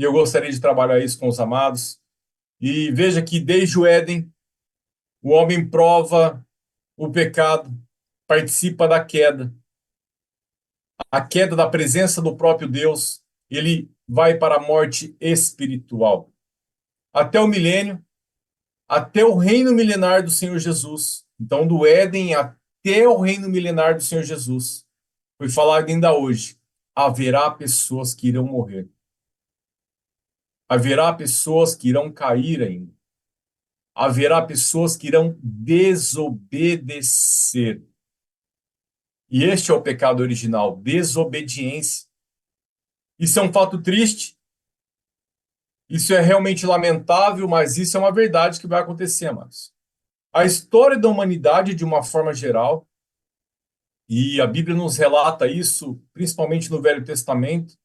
e eu gostaria de trabalhar isso com os amados. E veja que desde o Éden, o homem prova o pecado, participa da queda, a queda da presença do próprio Deus, ele vai para a morte espiritual. Até o milênio, até o reino milenar do Senhor Jesus. Então, do Éden até o reino milenar do Senhor Jesus. Foi falado ainda hoje. Haverá pessoas que irão morrer. Haverá pessoas que irão cair ainda. Haverá pessoas que irão desobedecer. E este é o pecado original, desobediência. Isso é um fato triste, isso é realmente lamentável, mas isso é uma verdade que vai acontecer, amados. A história da humanidade, de uma forma geral, e a Bíblia nos relata isso, principalmente no Velho Testamento,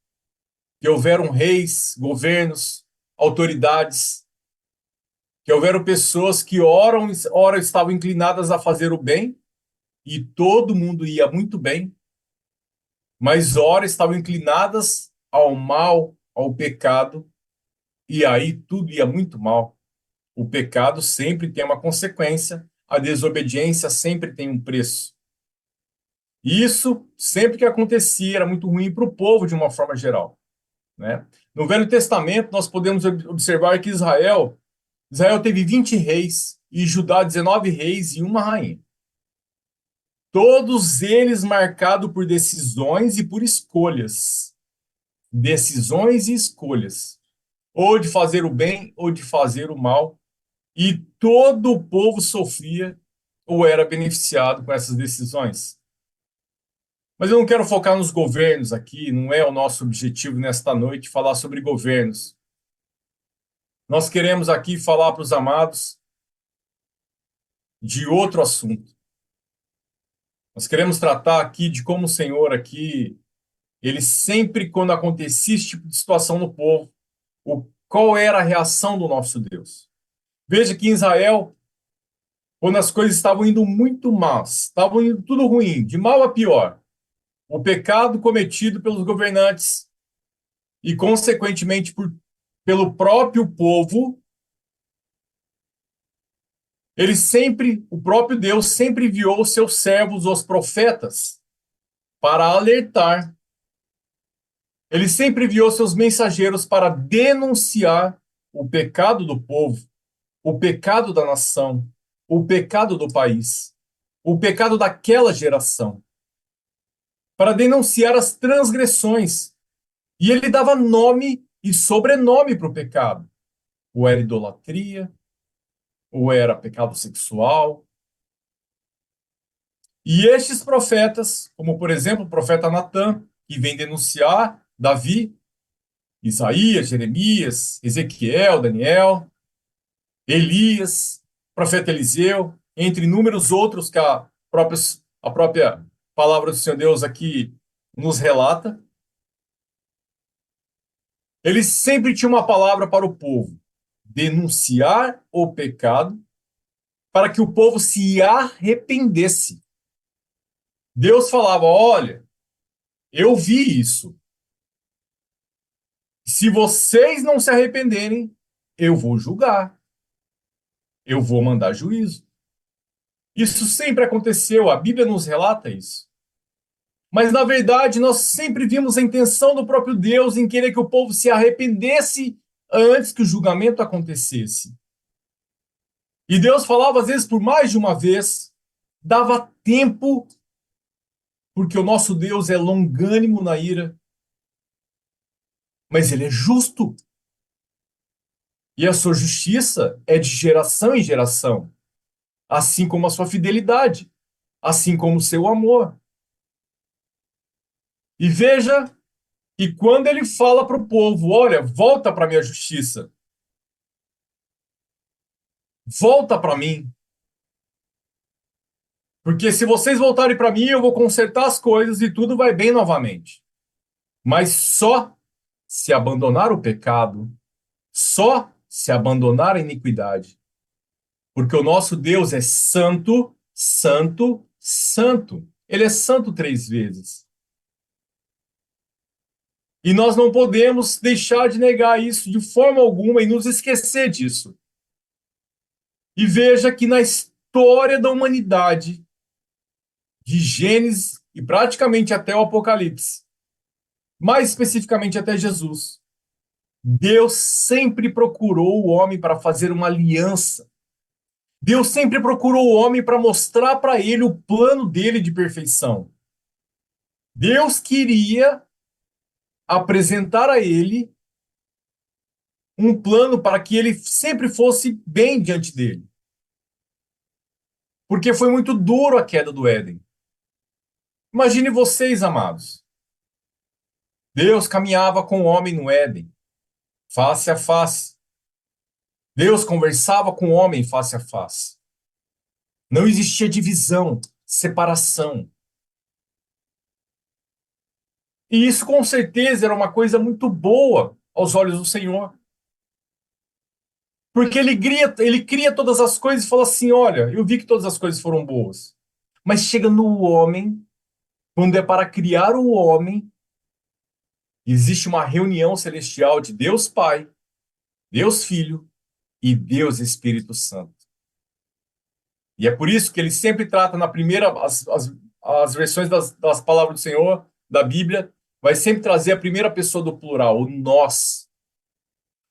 que houveram reis, governos, autoridades, que houveram pessoas que ora estavam inclinadas a fazer o bem, e todo mundo ia muito bem, mas ora estavam inclinadas ao mal, ao pecado, e aí tudo ia muito mal. O pecado sempre tem uma consequência, a desobediência sempre tem um preço. E isso, sempre que acontecia, era muito ruim para o povo de uma forma geral, né? No Velho Testamento, nós podemos observar que Israel teve 20 reis e Judá 19 reis e uma rainha. Todos eles marcados por decisões e por escolhas. Decisões e escolhas. Ou de fazer o bem ou de fazer o mal. E todo o povo sofria ou era beneficiado com essas decisões. Mas eu não quero focar nos governos aqui, não é o nosso objetivo nesta noite falar sobre governos. Nós queremos aqui falar para os amados de outro assunto. Nós queremos tratar aqui de como o Senhor aqui, ele sempre, quando acontecia esse tipo de situação no povo, qual era a reação do nosso Deus. Veja que em Israel, quando as coisas estavam indo muito mal, estavam indo tudo ruim, de mal a pior, o pecado cometido pelos governantes e, consequentemente, pelo próprio povo, o próprio Deus sempre enviou os seus servos, os profetas, para alertar. Ele sempre enviou seus mensageiros para denunciar o pecado do povo, o pecado da nação, o pecado do país, o pecado daquela geração, para denunciar as transgressões. E ele dava nome e sobrenome para o pecado. Ou era idolatria, ou era pecado sexual. E estes profetas, como por exemplo o profeta Natã, que vem denunciar Davi, Isaías, Jeremias, Ezequiel, Daniel, Elias, profeta Eliseu, entre inúmeros outros que a própria palavra do Senhor Deus aqui nos relata. Eles sempre tinham uma palavra para o povo: denunciar o pecado para que o povo se arrependesse. Deus falava: olha, eu vi isso. Se vocês não se arrependerem, eu vou julgar. Eu vou mandar juízo. Isso sempre aconteceu, a Bíblia nos relata isso. Mas, na verdade, nós sempre vimos a intenção do próprio Deus em querer que o povo se arrependesse antes que o julgamento acontecesse. E Deus falava, às vezes, por mais de uma vez, dava tempo, porque o nosso Deus é longânimo na ira, mas ele é justo. E a sua justiça é de geração em geração, assim como a sua fidelidade, assim como o seu amor. E veja que quando ele fala para o povo: olha, volta para a minha justiça, volta para mim, porque se vocês voltarem para mim, eu vou consertar as coisas e tudo vai bem novamente. Mas só se abandonar o pecado, só se abandonar a iniquidade, porque o nosso Deus é santo, santo, santo. Ele é santo 3 vezes. E nós não podemos deixar de negar isso de forma alguma e nos esquecer disso. E veja que na história da humanidade, de Gênesis e praticamente até o Apocalipse, mais especificamente até Jesus, Deus sempre procurou o homem para fazer uma aliança. Deus sempre procurou o homem para mostrar para ele o plano dele de perfeição. Deus queria apresentar a ele um plano para que ele sempre fosse bem diante dele. Porque foi muito duro a queda do Éden. Imagine vocês, amados. Deus caminhava com o homem no Éden, face a face. Deus conversava com o homem face a face. Não existia divisão, separação. E isso com certeza era uma coisa muito boa aos olhos do Senhor. Porque ele cria todas as coisas e fala assim: olha, eu vi que todas as coisas foram boas. Mas chega no homem, quando é para criar o homem, existe uma reunião celestial de Deus Pai, Deus Filho e Deus Espírito Santo. E é por isso que ele sempre trata na primeira, as versões das palavras do Senhor, da Bíblia, vai sempre trazer a primeira pessoa do plural, o nós.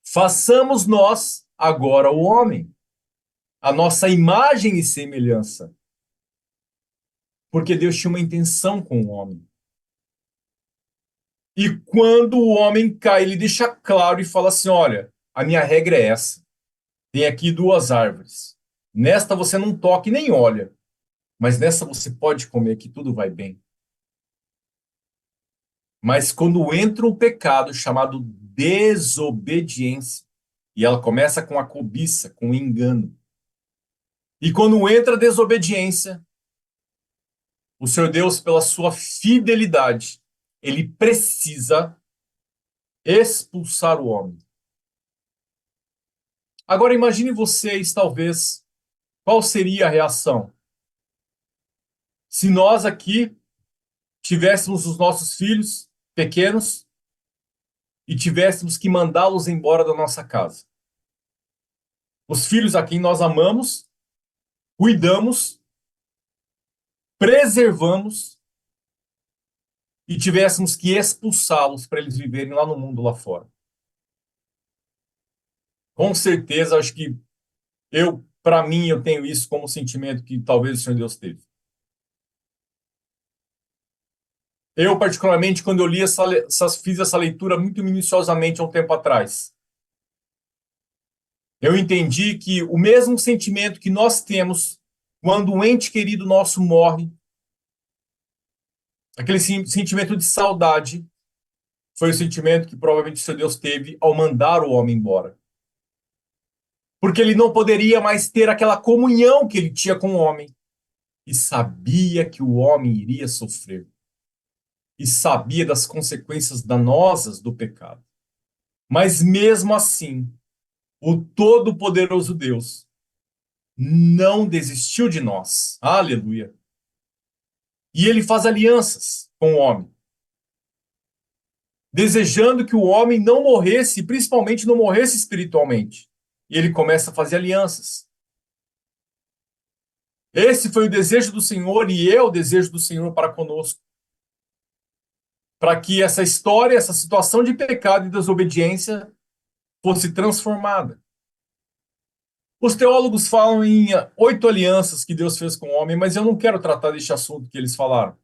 Façamos nós agora o homem, a nossa imagem e semelhança. Porque Deus tinha uma intenção com o homem. E quando o homem cai, ele deixa claro e fala assim: olha, a minha regra é essa. Tem aqui duas árvores. Nesta você não toca e nem olha. Mas nessa você pode comer que tudo vai bem. Mas quando entra um pecado chamado desobediência, e ela começa com a cobiça, com o engano. E quando entra a desobediência, o Senhor Deus, pela sua fidelidade, ele precisa expulsar o homem. Agora imagine vocês, talvez, qual seria a reação se nós aqui tivéssemos os nossos filhos pequenos e tivéssemos que mandá-los embora da nossa casa. Os filhos a quem nós amamos, cuidamos, preservamos e tivéssemos que expulsá-los para eles viverem lá no mundo lá fora. Com certeza, acho que para mim, eu tenho isso como sentimento que talvez o Senhor Deus teve. Eu, particularmente, quando eu li fiz essa leitura muito minuciosamente há um tempo atrás, eu entendi que o mesmo sentimento que nós temos quando um ente querido nosso morre, aquele sentimento de saudade, foi o sentimento que provavelmente o Senhor Deus teve ao mandar o homem embora. Porque ele não poderia mais ter aquela comunhão que ele tinha com o homem. E sabia que o homem iria sofrer. E sabia das consequências danosas do pecado. Mas mesmo assim, o Todo-Poderoso Deus não desistiu de nós. Aleluia. E ele faz alianças com o homem, desejando que o homem não morresse, e principalmente não morresse espiritualmente. E ele começa a fazer alianças. Esse foi o desejo do Senhor e é o desejo do Senhor para conosco. Para que essa história, essa situação de pecado e desobediência fosse transformada. Os teólogos falam em 8 alianças que Deus fez com o homem, mas eu não quero tratar deste assunto que eles falaram.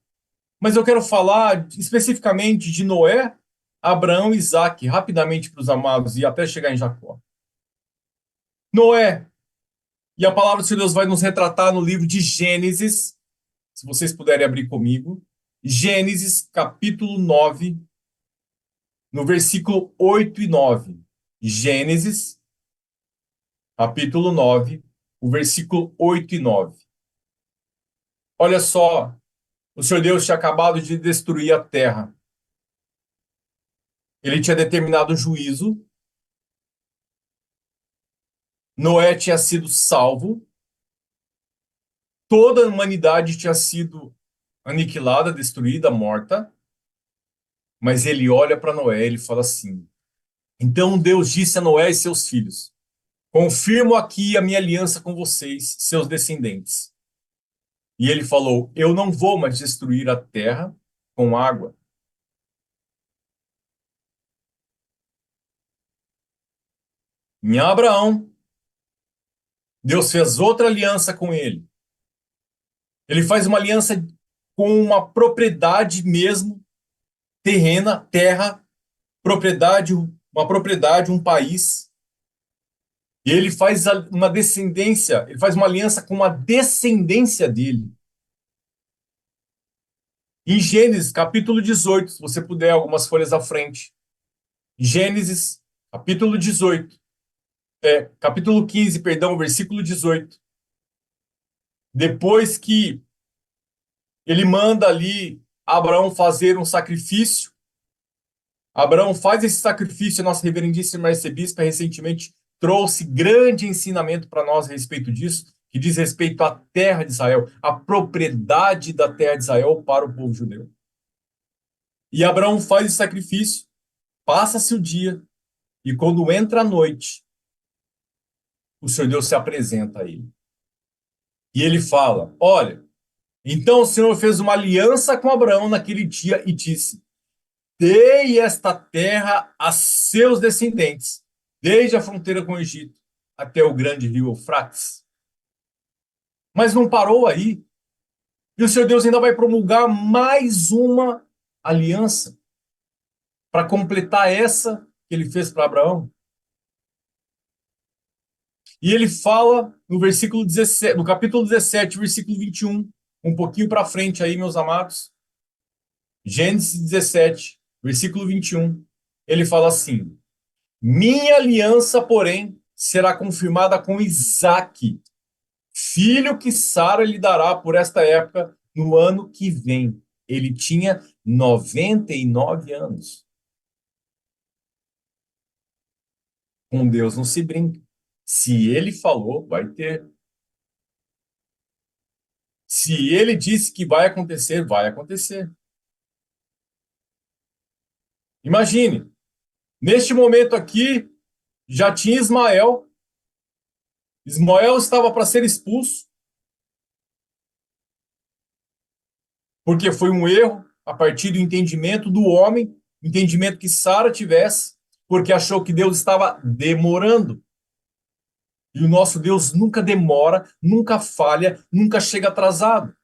Mas eu quero falar especificamente de Noé, Abraão e Isaac, rapidamente para os amados, e até chegar em Jacó. Noé, e a palavra do Senhor Deus vai nos retratar no livro de Gênesis, se vocês puderem abrir comigo. Gênesis, capítulo 9, no versículo 8 e 9. Gênesis, capítulo 9, o versículo 8 e 9. Olha só, o Senhor Deus tinha acabado de destruir a terra. Ele tinha determinado juízo. Noé tinha sido salvo. Toda a humanidade tinha sido aniquilada, destruída, morta. Mas ele olha para Noé e ele fala assim: então Deus disse a Noé e seus filhos: confirmo aqui a minha aliança com vocês, seus descendentes. E ele falou: eu não vou mais destruir a terra com água. Em Abraão, Deus fez outra aliança com ele. Ele faz uma aliança com uma propriedade mesmo, terrena, terra, propriedade, uma propriedade, um país. E ele faz uma descendência, ele faz uma aliança com a descendência dele. Em Gênesis, capítulo 18, se você puder, algumas folhas à frente. Gênesis, capítulo 18. Capítulo 15, perdão, versículo 18. Depois que ele manda ali Abraão fazer um sacrifício, Abraão faz esse sacrifício, a nossa reverendíssima arcebispa recentemente trouxe grande ensinamento para nós a respeito disso, que diz respeito à terra de Israel, a propriedade da terra de Israel para o povo judeu. E Abraão faz esse sacrifício, passa-se o dia, e quando entra a noite, o Senhor Deus se apresenta a ele. E ele fala: olha, então o Senhor fez uma aliança com Abraão naquele dia e disse: dei esta terra a seus descendentes, desde a fronteira com o Egito até o grande rio Eufrates. Mas não parou aí. E o Senhor Deus ainda vai promulgar mais uma aliança para completar essa que ele fez para Abraão. E ele fala no versículo 17, no capítulo 17, versículo 21, um pouquinho para frente aí, meus amados. Gênesis 17, versículo 21. Ele fala assim: minha aliança, porém, será confirmada com Isaque, filho que Sara lhe dará por esta época no ano que vem. Ele tinha 99 anos. Com Deus não se brinca. Se ele falou, vai ter. Se ele disse que vai acontecer, vai acontecer. Imagine, neste momento aqui, já tinha Ismael. Ismael estava para ser expulso, porque foi um erro a partir do entendimento do homem, entendimento que Sara tivesse, porque achou que Deus estava demorando. E o nosso Deus nunca demora, nunca falha, nunca chega atrasado.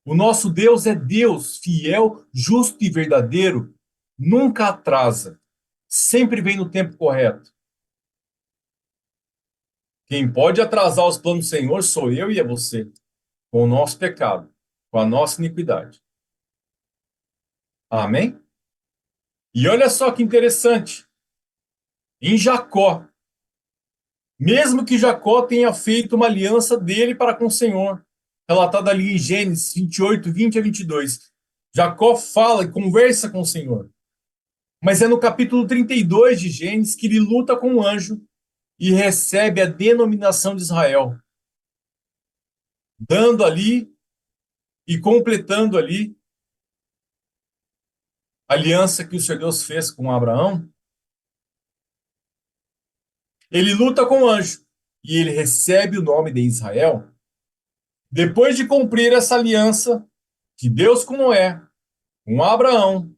O nosso Deus é Deus fiel, justo e verdadeiro, nunca atrasa, sempre vem no tempo correto. Quem pode atrasar os planos do Senhor sou eu e é você, com o nosso pecado, com a nossa iniquidade. Amém? E olha só que interessante. Em Jacó, mesmo que Jacó tenha feito uma aliança dele para com o Senhor, relatada ali em Gênesis 28, 20 a 22, Jacó fala e conversa com o Senhor. Mas é no capítulo 32 de Gênesis que ele luta com o anjo e recebe a denominação de Israel, dando ali e completando ali a aliança que o Senhor Deus fez com Abraão. Ele luta com o anjo e ele recebe o nome de Israel. Depois de cumprir essa aliança de Deus com Noé, com Abraão,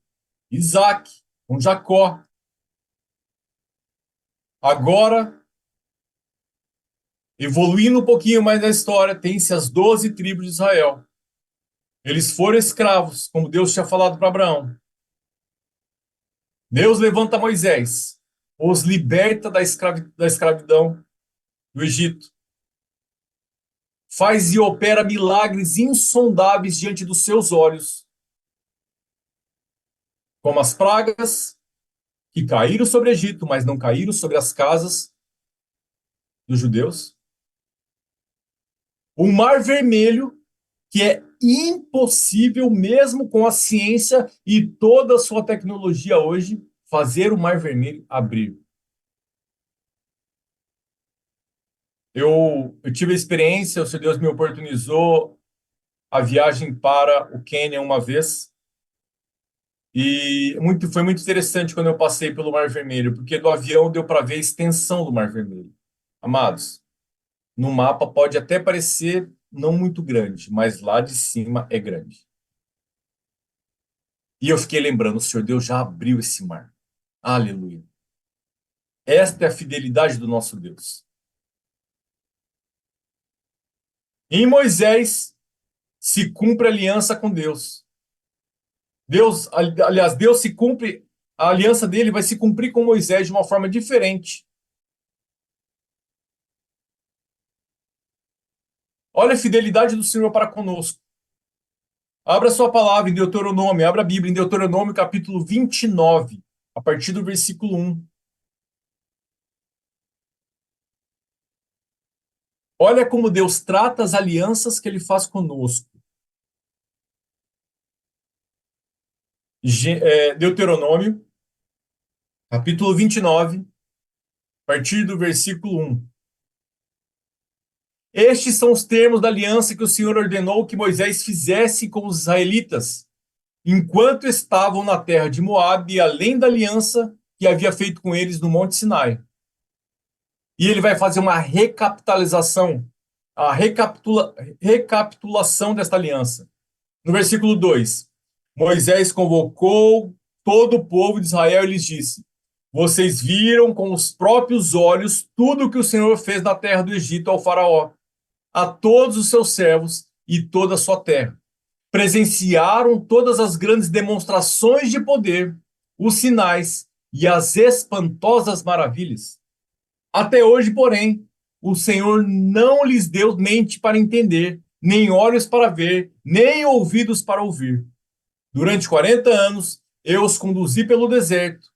Isaac, com Jacó, agora, evoluindo um pouquinho mais na história, tem-se as 12 tribos de Israel. Eles foram escravos, como Deus tinha falado para Abraão. Deus levanta Moisés, os liberta da escravidão do Egito. Faz e opera milagres insondáveis diante dos seus olhos, como as pragas que caíram sobre o Egito, mas não caíram sobre as casas dos judeus. O Mar Vermelho, que é impossível, mesmo com a ciência e toda a sua tecnologia hoje, fazer o Mar Vermelho abrir. Eu tive a experiência, o Senhor Deus me oportunizou a viagem para o Quênia uma vez. Foi muito interessante quando eu passei pelo Mar Vermelho, porque do avião deu para ver a extensão do Mar Vermelho. Amados, no mapa pode até parecer não muito grande, mas lá de cima é grande. E eu fiquei lembrando, o Senhor Deus já abriu esse mar. Aleluia. Esta é a fidelidade do nosso Deus. Em Moisés se cumpre a aliança com Deus. Deus se cumpre, a aliança dele vai se cumprir com Moisés de uma forma diferente. Olha a fidelidade do Senhor para conosco. Abra sua palavra em Deuteronômio, abra a Bíblia em Deuteronômio capítulo 29, a partir do versículo 1. Olha como Deus trata as alianças que ele faz conosco. Deuteronômio, capítulo 29, a partir do versículo 1. Estes são os termos da aliança que o Senhor ordenou que Moisés fizesse com os israelitas, enquanto estavam na terra de Moabe, além da aliança que havia feito com eles no Monte Sinai. E ele vai fazer uma recapitulação desta aliança. No versículo 2, Moisés convocou todo o povo de Israel e lhes disse: Vocês viram com os próprios olhos tudo o que o Senhor fez na terra do Egito ao faraó, a todos os seus servos e toda a sua terra. Presenciaram todas as grandes demonstrações de poder, os sinais e as espantosas maravilhas. Até hoje, porém, o Senhor não lhes deu mente para entender, nem olhos para ver, nem ouvidos para ouvir. Durante 40 anos, eu os conduzi pelo deserto,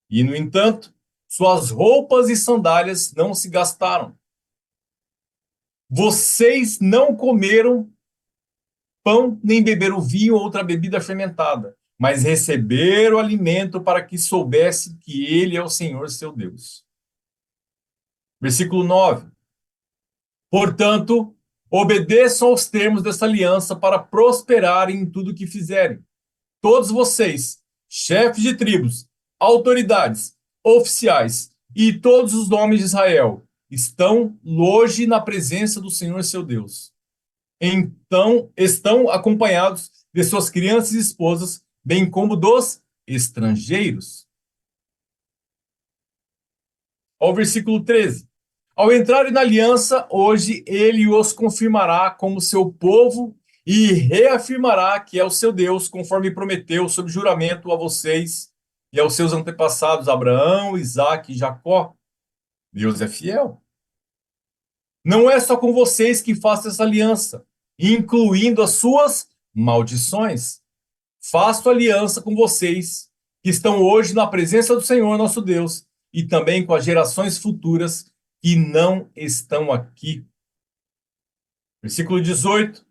e, no entanto, suas roupas e sandálias não se gastaram. Vocês não comeram pão, nem beberam vinho ou outra bebida fermentada, mas receberam alimento para que soubesse que ele é o Senhor seu Deus. Versículo 9. Portanto, obedeçam aos termos dessa aliança para prosperarem em tudo o que fizerem. Todos vocês, chefes de tribos, autoridades, oficiais e todos os nomes de Israel, estão hoje na presença do Senhor seu Deus. Então, estão acompanhados de suas crianças e esposas, bem como dos estrangeiros. Ao versículo 13. Ao entrarem na aliança, hoje ele os confirmará como seu povo e reafirmará que é o seu Deus, conforme prometeu sob juramento a vocês e aos seus antepassados Abraão, Isaque e Jacó. Deus é fiel. Não é só com vocês que faço essa aliança, incluindo as suas maldições. Faço aliança com vocês, que estão hoje na presença do Senhor nosso Deus, e também com as gerações futuras que não estão aqui. Versículo 18.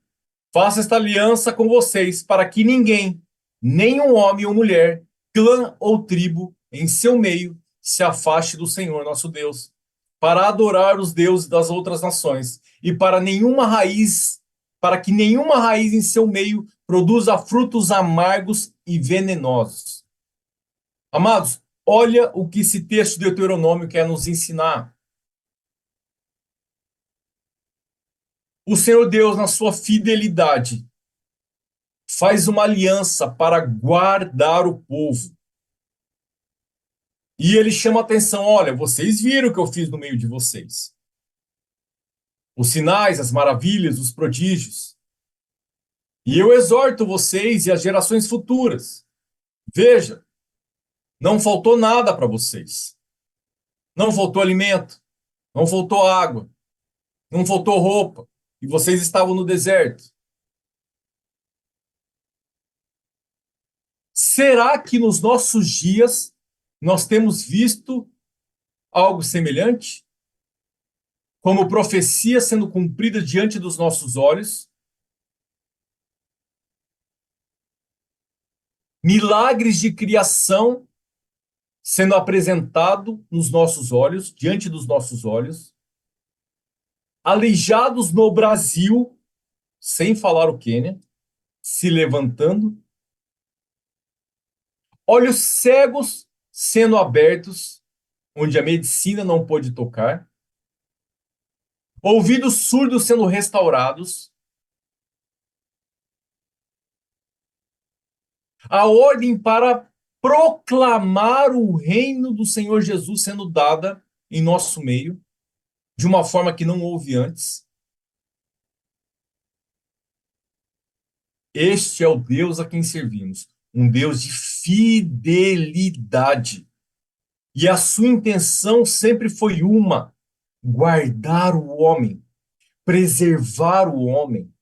Faço esta aliança com vocês para que ninguém, nenhum homem ou mulher, clã ou tribo, em seu meio, se afaste do Senhor nosso Deus, para adorar os deuses das outras nações, e para que nenhuma raiz em seu meio produza frutos amargos e venenosos. Amados, olha o que esse texto de Deuteronômio quer nos ensinar. O Senhor Deus, na sua fidelidade, faz uma aliança para guardar o povo. E ele chama a atenção: olha, vocês viram o que eu fiz no meio de vocês. Os sinais, as maravilhas, os prodígios. E eu exorto vocês e as gerações futuras. Veja, não faltou nada para vocês. Não faltou alimento, não faltou água, não faltou roupa. E vocês estavam no deserto. Será que nos nossos dias nós temos visto algo semelhante? Como profecia sendo cumprida diante dos nossos olhos? Milagres de criação sendo apresentado nos nossos olhos, diante dos nossos olhos? Aleijados no Brasil, sem falar o Quênia, se levantando? olhos cegos sendo abertos, onde a medicina não pôde tocar, ouvidos surdos sendo restaurados, a ordem para proclamar o reino do Senhor Jesus sendo dada em nosso meio, de uma forma que não houve antes. Este é o Deus a quem servimos, um Deus de fidelidade. E a sua intenção sempre foi uma: guardar o homem, preservar o homem.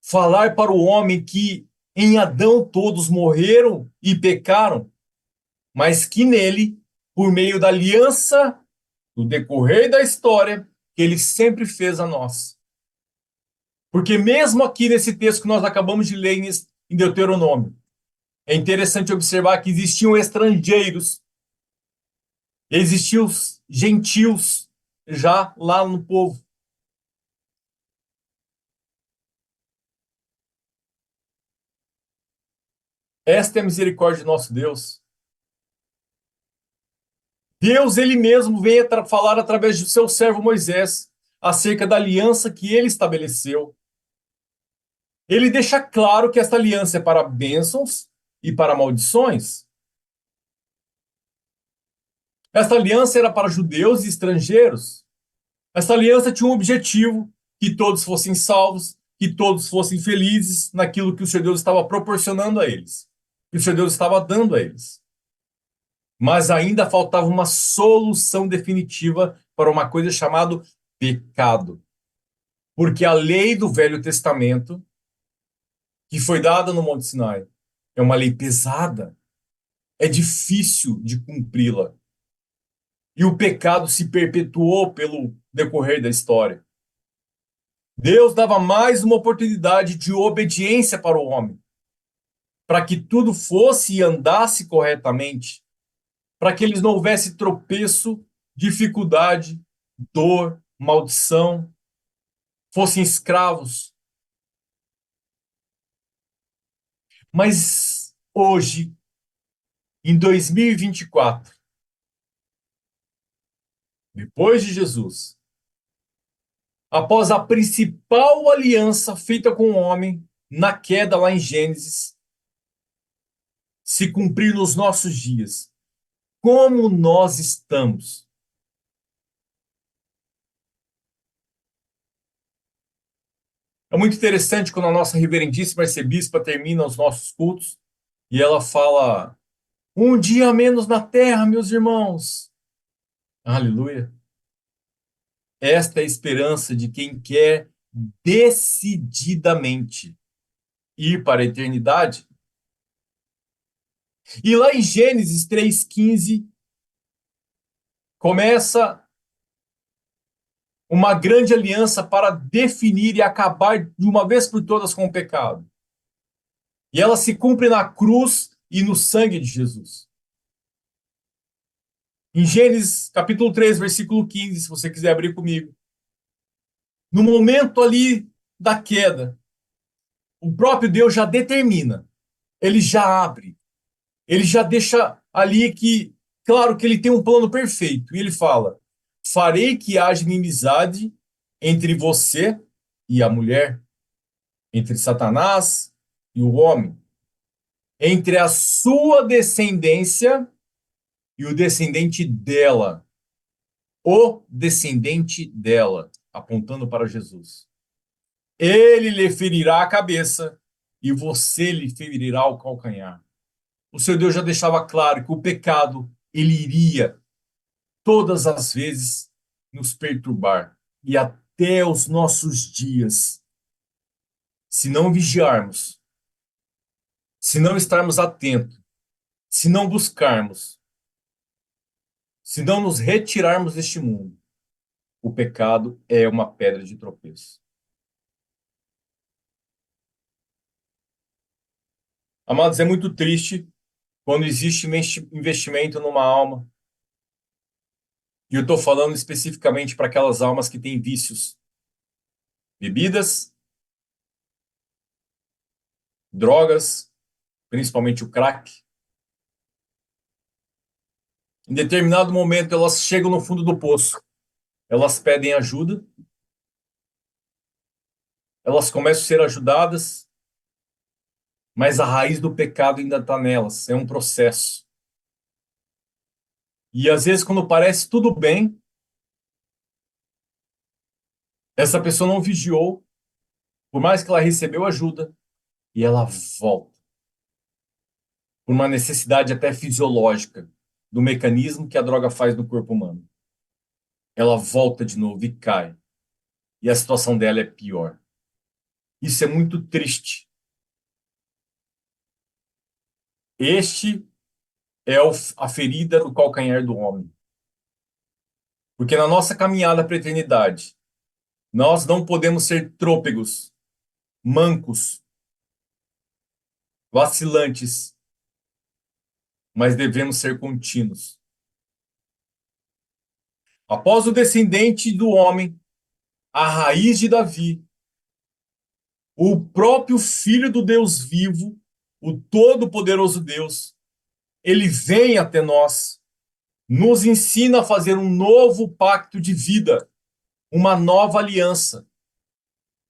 Falar para o homem que em Adão todos morreram e pecaram, mas que nele, por meio da aliança, no decorrer da história, que ele sempre fez a nós. Porque mesmo aqui nesse texto que nós acabamos de ler em Deuteronômio, é interessante observar que existiam estrangeiros, existiam gentios já lá no povo. Esta é a misericórdia de nosso Deus. Deus, ele mesmo, veio falar através do seu servo Moisés acerca da aliança que ele estabeleceu. Ele deixa claro que esta aliança é para bênçãos e para maldições. Esta aliança era para judeus e estrangeiros. Esta aliança tinha um objetivo: que todos fossem salvos, que todos fossem felizes naquilo que o Senhor Deus estava proporcionando a eles, que o Senhor Deus estava dando a eles. Mas ainda faltava uma solução definitiva para uma coisa chamada pecado. Porque a lei do Velho Testamento, que foi dada no Monte Sinai, é uma lei pesada, é difícil de cumpri-la. E o pecado se perpetuou pelo decorrer da história. Deus dava mais uma oportunidade de obediência para o homem, para que tudo fosse e andasse corretamente, para que eles não houvesse tropeço, dificuldade, dor, maldição, fossem escravos. Mas hoje, em 2024, depois de Jesus, após a principal aliança feita com o homem na queda lá em Gênesis, se cumprir nos nossos dias, como nós estamos? É muito interessante quando a nossa reverendíssima arcebispa termina os nossos cultos e ela fala: um dia a menos na terra, meus irmãos. Aleluia. Esta é a esperança de quem quer decididamente ir para a eternidade. E lá em Gênesis 3,15, começa uma grande aliança para definir e acabar de uma vez por todas com o pecado. E ela se cumpre na cruz e no sangue de Jesus. Em Gênesis capítulo 3, versículo 15, se você quiser abrir comigo. No momento ali da queda, o próprio Deus já determina, ele já abre, ele já deixa ali que, claro que ele tem um plano perfeito, e ele fala: farei que haja inimizade entre você e a mulher, entre Satanás e o homem, entre a sua descendência e o descendente dela, o descendente dela, apontando para Jesus. Ele lhe ferirá a cabeça e você lhe ferirá o calcanhar. O Senhor Deus já deixava claro que o pecado, ele iria todas as vezes nos perturbar. E até os nossos dias, se não vigiarmos, se não estarmos atentos, se não buscarmos, se não nos retirarmos deste mundo, o pecado é uma pedra de tropeço. Amados, é muito triste quando existe investimento numa alma. E eu estou falando especificamente para aquelas almas que têm vícios. Bebidas, drogas, principalmente o crack. Em determinado momento, elas chegam no fundo do poço. Elas pedem ajuda. Elas começam a ser ajudadas, mas a raiz do pecado ainda está nelas. É um processo. E às vezes, quando parece tudo bem, essa pessoa não vigiou, por mais que ela recebeu ajuda, e ela volta. Por uma necessidade até fisiológica do mecanismo que a droga faz no corpo humano. Ela volta de novo e cai. E a situação dela é pior. Isso é muito triste. Este é a ferida do calcanhar do homem. Porque na nossa caminhada para a eternidade, nós não podemos ser trôpegos, mancos, vacilantes, mas devemos ser contínuos. Após o descendente do homem, a raiz de Davi, o próprio Filho do Deus vivo, o Todo-Poderoso Deus, ele vem até nós, nos ensina a fazer um novo pacto de vida, uma nova aliança.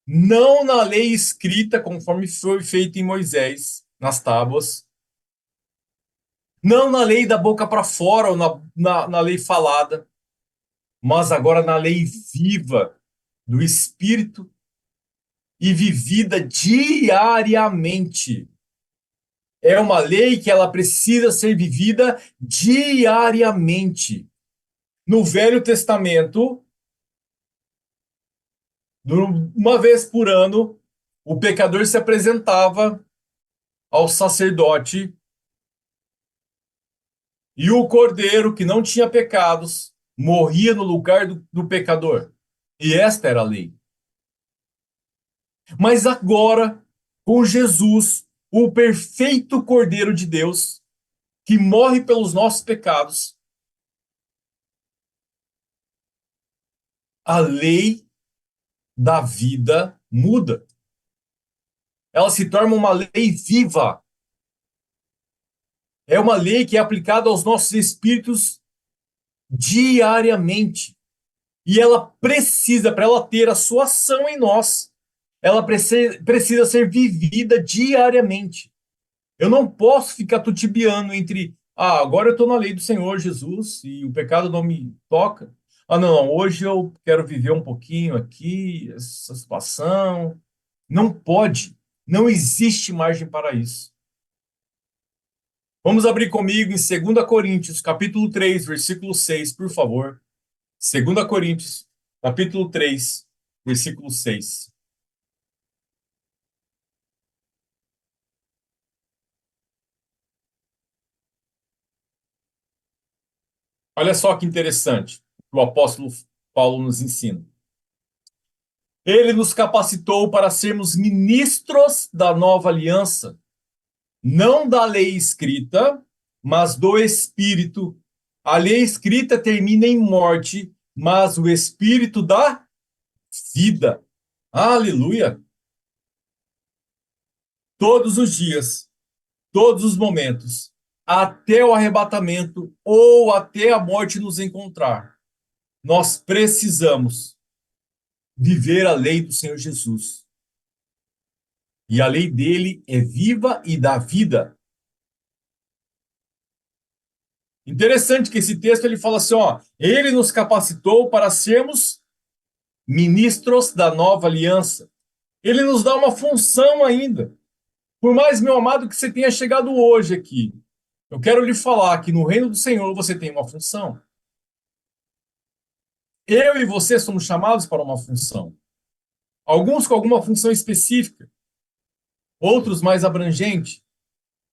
Não na lei escrita, conforme foi feito em Moisés, nas tábuas. Não na lei da boca para fora, ou na lei falada, mas agora na lei viva do Espírito e vivida diariamente. É uma lei que ela precisa ser vivida diariamente. No Velho Testamento, uma vez por ano, o pecador se apresentava ao sacerdote e o cordeiro, que não tinha pecados, morria no lugar do pecador. E esta era a lei. Mas agora, com Jesus, o perfeito Cordeiro de Deus, que morre pelos nossos pecados, a lei da vida muda. Ela se torna uma lei viva. É uma lei que é aplicada aos nossos espíritos diariamente. E ela precisa, para ela ter a sua ação em nós, ela precisa ser vivida diariamente. Eu não posso ficar tutibiando entre, agora eu estou na lei do Senhor Jesus e o pecado não me toca. Não, hoje eu quero viver um pouquinho aqui, essa situação. Não pode, não existe margem para isso. Vamos abrir comigo em 2 Coríntios, capítulo 3, versículo 6, por favor. 2 Coríntios, capítulo 3, versículo 6. Olha só que interessante que o apóstolo Paulo nos ensina. Ele nos capacitou para sermos ministros da nova aliança, não da lei escrita, mas do Espírito. A lei escrita termina em morte, mas o Espírito dá vida. Aleluia! Todos os dias, todos os momentos, até o arrebatamento ou até a morte nos encontrar, nós precisamos viver a lei do Senhor Jesus. E a lei dele é viva e dá vida. Interessante que esse texto ele fala assim, ele nos capacitou para sermos ministros da nova aliança. Ele nos dá uma função ainda. Por mais, meu amado, que você tenha chegado hoje aqui, eu quero lhe falar que no reino do Senhor você tem uma função. Eu e você somos chamados para uma função. Alguns com alguma função específica, outros mais abrangente,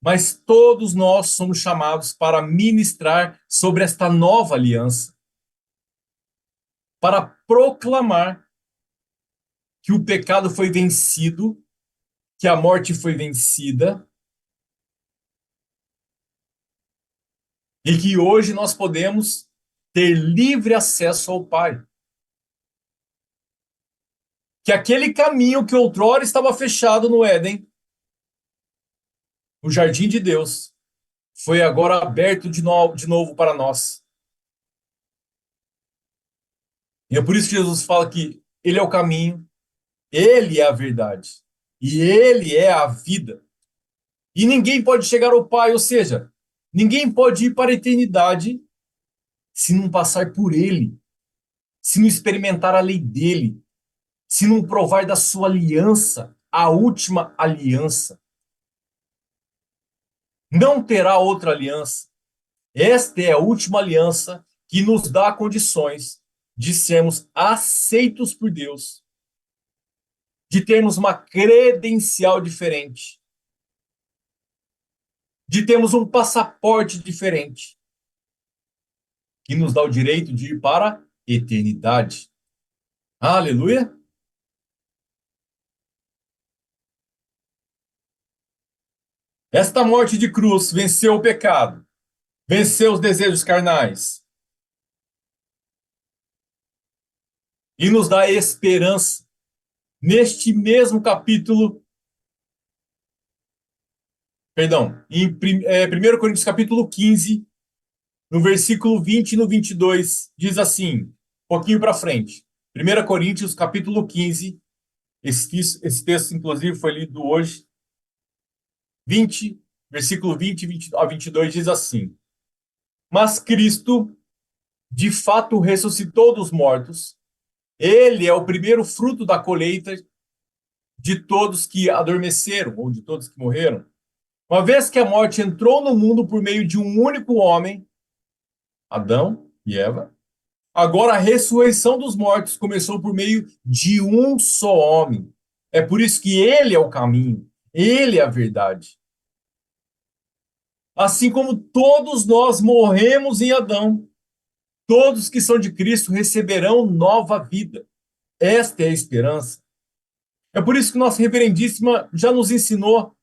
mas todos nós somos chamados para ministrar sobre esta nova aliança, para proclamar que o pecado foi vencido, que a morte foi vencida e que hoje nós podemos ter livre acesso ao Pai. Que aquele caminho que outrora estava fechado no Éden, o jardim de Deus, foi agora aberto de novo para nós. E é por isso que Jesus fala que Ele é o caminho, Ele é a verdade e Ele é a vida. E ninguém pode chegar ao Pai, ou seja, ninguém pode ir para a eternidade se não passar por Ele, se não experimentar a lei dele, se não provar da sua aliança, a última aliança. Não terá outra aliança. Esta é a última aliança que nos dá condições de sermos aceitos por Deus, de termos uma credencial diferente, de termos um passaporte diferente, que nos dá o direito de ir para a eternidade. Aleluia! Esta morte de cruz venceu o pecado, venceu os desejos carnais e nos dá esperança. Neste mesmo capítulo, perdão, em 1 Coríntios capítulo 15, no versículo 20 e no 22, diz assim, um pouquinho para frente. 1 Coríntios capítulo 15, esse texto inclusive foi lido hoje, 20, versículo 20 a 22 diz assim: Mas Cristo, de fato, ressuscitou dos mortos. Ele é o primeiro fruto da colheita de todos que adormeceram, ou de todos que morreram. Uma vez que a morte entrou no mundo por meio de um único homem, Adão e Eva, agora a ressurreição dos mortos começou por meio de um só homem. É por isso que ele é o caminho, ele é a verdade. Assim como todos nós morremos em Adão, todos que são de Cristo receberão nova vida. Esta é a esperança. É por isso que nossa reverendíssima já nos ensinou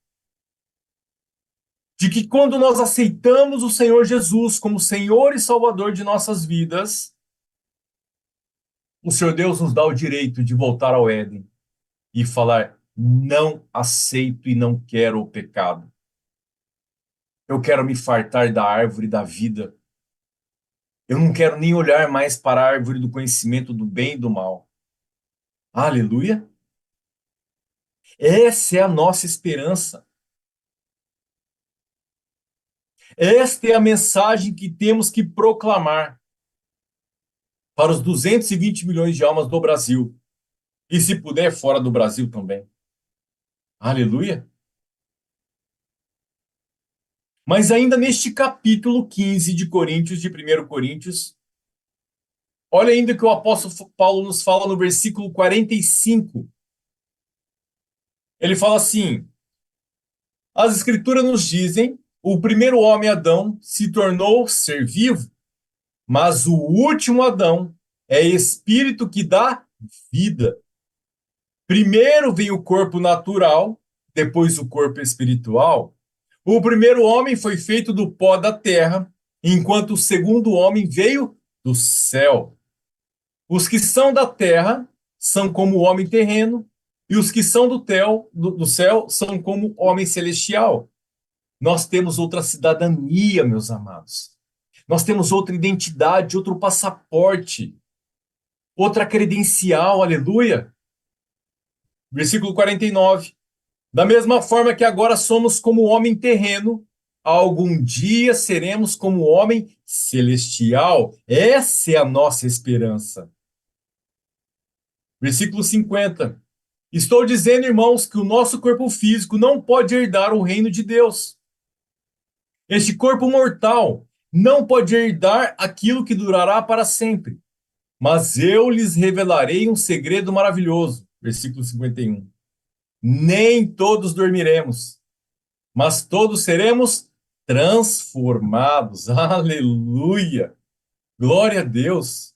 de que quando nós aceitamos o Senhor Jesus como Senhor e Salvador de nossas vidas, o Senhor Deus nos dá o direito de voltar ao Éden e falar: não aceito e não quero o pecado. Eu quero me fartar da árvore da vida. Eu não quero nem olhar mais para a árvore do conhecimento do bem e do mal. Aleluia! Essa é a nossa esperança. Esta é a mensagem que temos que proclamar para os 220 milhões de almas do Brasil. E se puder, fora do Brasil também. Aleluia! Mas ainda neste capítulo 15 de Coríntios, de 1 Coríntios, olha ainda que o apóstolo Paulo nos fala no versículo 45. Ele fala assim: as escrituras nos dizem, o primeiro homem, Adão, se tornou ser vivo, mas o último Adão é espírito que dá vida. Primeiro vem o corpo natural, depois o corpo espiritual. O primeiro homem foi feito do pó da terra, enquanto o segundo homem veio do céu. Os que são da terra são como o homem terreno, e os que são do céu são como homem celestial. Nós temos outra cidadania, meus amados. Nós temos outra identidade, outro passaporte, outra credencial, aleluia. Versículo 49. Da mesma forma que agora somos como homem terreno, algum dia seremos como homem celestial. Essa é a nossa esperança. Versículo 50. Estou dizendo, irmãos, que o nosso corpo físico não pode herdar o reino de Deus. Este corpo mortal não pode herdar aquilo que durará para sempre. Mas eu lhes revelarei um segredo maravilhoso. Versículo 51. Nem todos dormiremos, mas todos seremos transformados. Aleluia! Glória a Deus!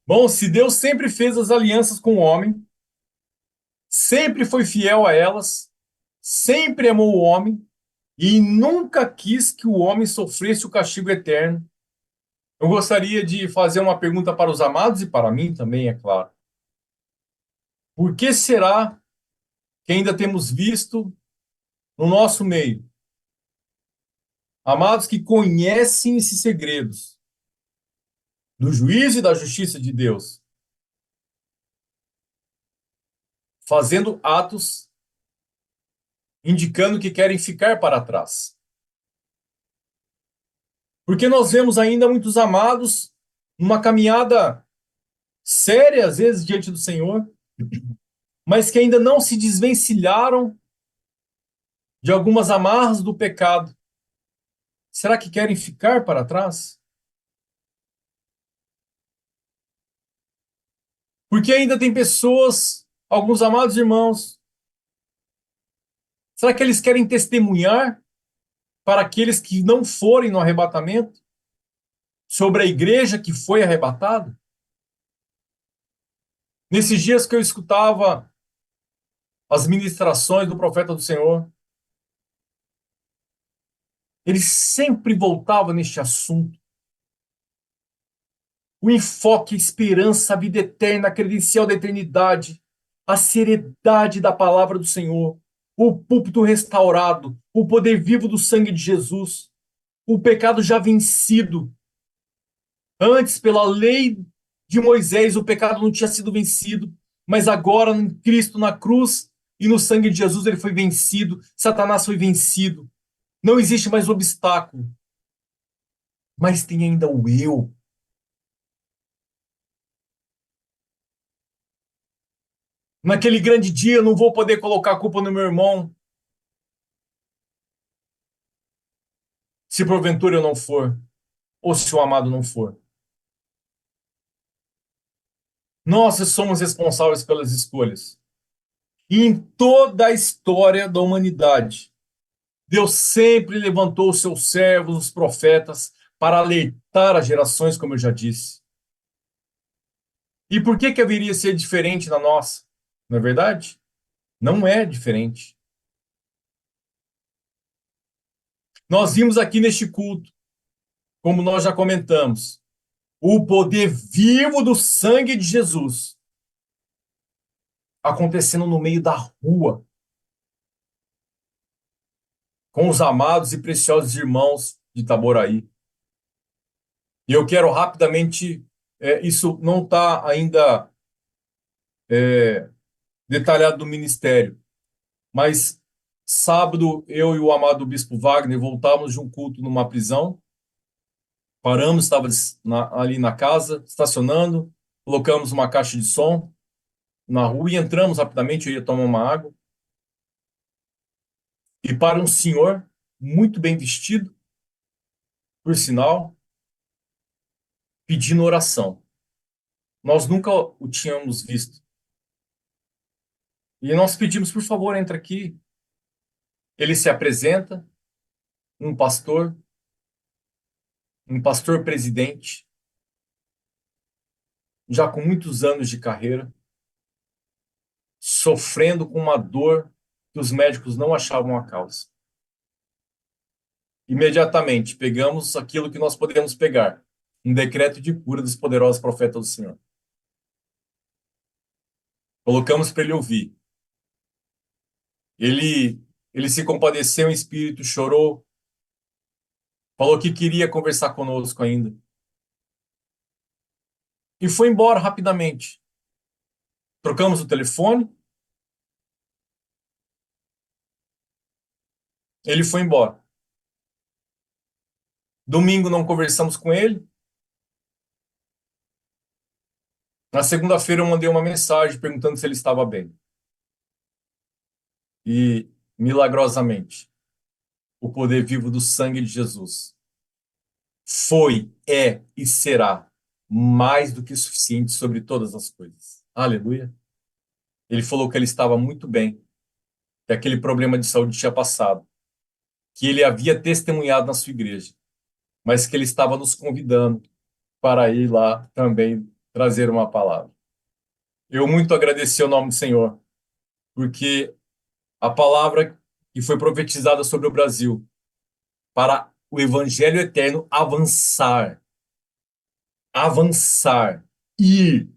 Bom, se Deus sempre fez as alianças com o homem, sempre foi fiel a elas, sempre amou o homem e nunca quis que o homem sofresse o castigo eterno, eu gostaria de fazer uma pergunta para os amados e para mim também, é claro. Por que será que ainda temos visto no nosso meio, amados, que conhecem esses segredos do juízo e da justiça de Deus, fazendo atos indicando que querem ficar para trás. Porque nós vemos ainda muitos amados numa caminhada séria, às vezes, diante do Senhor, mas que ainda não se desvencilharam de algumas amarras do pecado. Será que querem ficar para trás? Porque ainda tem pessoas, alguns amados irmãos, será que eles querem testemunhar para aqueles que não forem no arrebatamento sobre a igreja que foi arrebatada? Nesses dias que eu escutava as ministrações do profeta do Senhor, ele sempre voltava neste assunto. O enfoque, a esperança, a vida eterna, a credencial da eternidade, a seriedade da palavra do Senhor, o púlpito restaurado, o poder vivo do sangue de Jesus, o pecado já vencido. Antes, pela lei de Moisés, o pecado não tinha sido vencido, mas agora, em Cristo, na cruz e no sangue de Jesus, ele foi vencido, Satanás foi vencido. Não existe mais obstáculo. Mas tem ainda o eu. Naquele grande dia, eu não vou poder colocar a culpa no meu irmão, se porventura eu não for, ou se o amado não for. Nós somos responsáveis pelas escolhas. E em toda a história da humanidade, Deus sempre levantou os seus servos, os profetas, para alertar as gerações, como eu já disse. E por que haveria ser diferente na nossa? Não é verdade? Não é diferente. Nós vimos aqui neste culto, como nós já comentamos, o poder vivo do sangue de Jesus acontecendo no meio da rua, com os amados e preciosos irmãos de Itaboraí. E eu quero rapidamente, isso não está ainda detalhado no ministério, mas sábado eu e o amado Bispo Wagner voltamos de um culto numa prisão, paramos, estava ali na casa, estacionando, colocamos uma caixa de som na rua e entramos rapidamente, eu ia tomar uma água, e para um senhor muito bem vestido, por sinal, pedindo oração. Nós nunca o tínhamos visto. E nós pedimos, por favor, entra aqui. Ele se apresenta, um pastor presidente, já com muitos anos de carreira, sofrendo com uma dor que os médicos não achavam a causa. Imediatamente pegamos aquilo que nós podemos pegar, um decreto de cura dos poderosos profetas do Senhor. Colocamos para ele ouvir. Ele se compadeceu em espírito, chorou, falou que queria conversar conosco ainda. E foi embora rapidamente. Trocamos o telefone, ele foi embora. Domingo não conversamos com ele. Na segunda-feira eu mandei uma mensagem perguntando se ele estava bem. E, milagrosamente, o poder vivo do sangue de Jesus foi, é e será mais do que suficiente sobre todas as coisas. Aleluia. Ele falou que ele estava muito bem, que aquele problema de saúde tinha passado, que ele havia testemunhado na sua igreja, mas que ele estava nos convidando para ir lá também trazer uma palavra. Eu muito agradeci ao nome do Senhor, porque a palavra que foi profetizada sobre o Brasil para o evangelho eterno avançar, ir,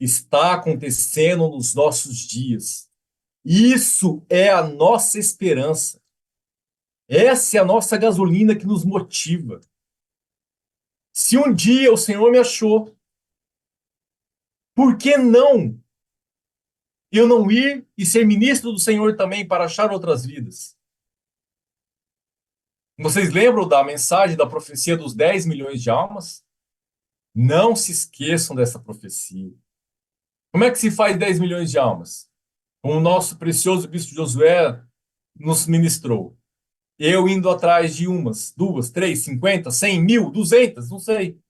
está acontecendo nos nossos dias. Isso é a nossa esperança. Essa é a nossa gasolina que nos motiva. Se um dia o Senhor me achou, por que não eu não ir e ser ministro do Senhor também para achar outras vidas? Vocês lembram da mensagem da profecia dos 10 milhões de almas? Não se esqueçam dessa profecia. Como é que se faz 10 milhões de almas? Como o nosso precioso bispo Josué nos ministrou. Eu indo atrás de umas, duas, três, 50, 100, 1.000, 200, não sei.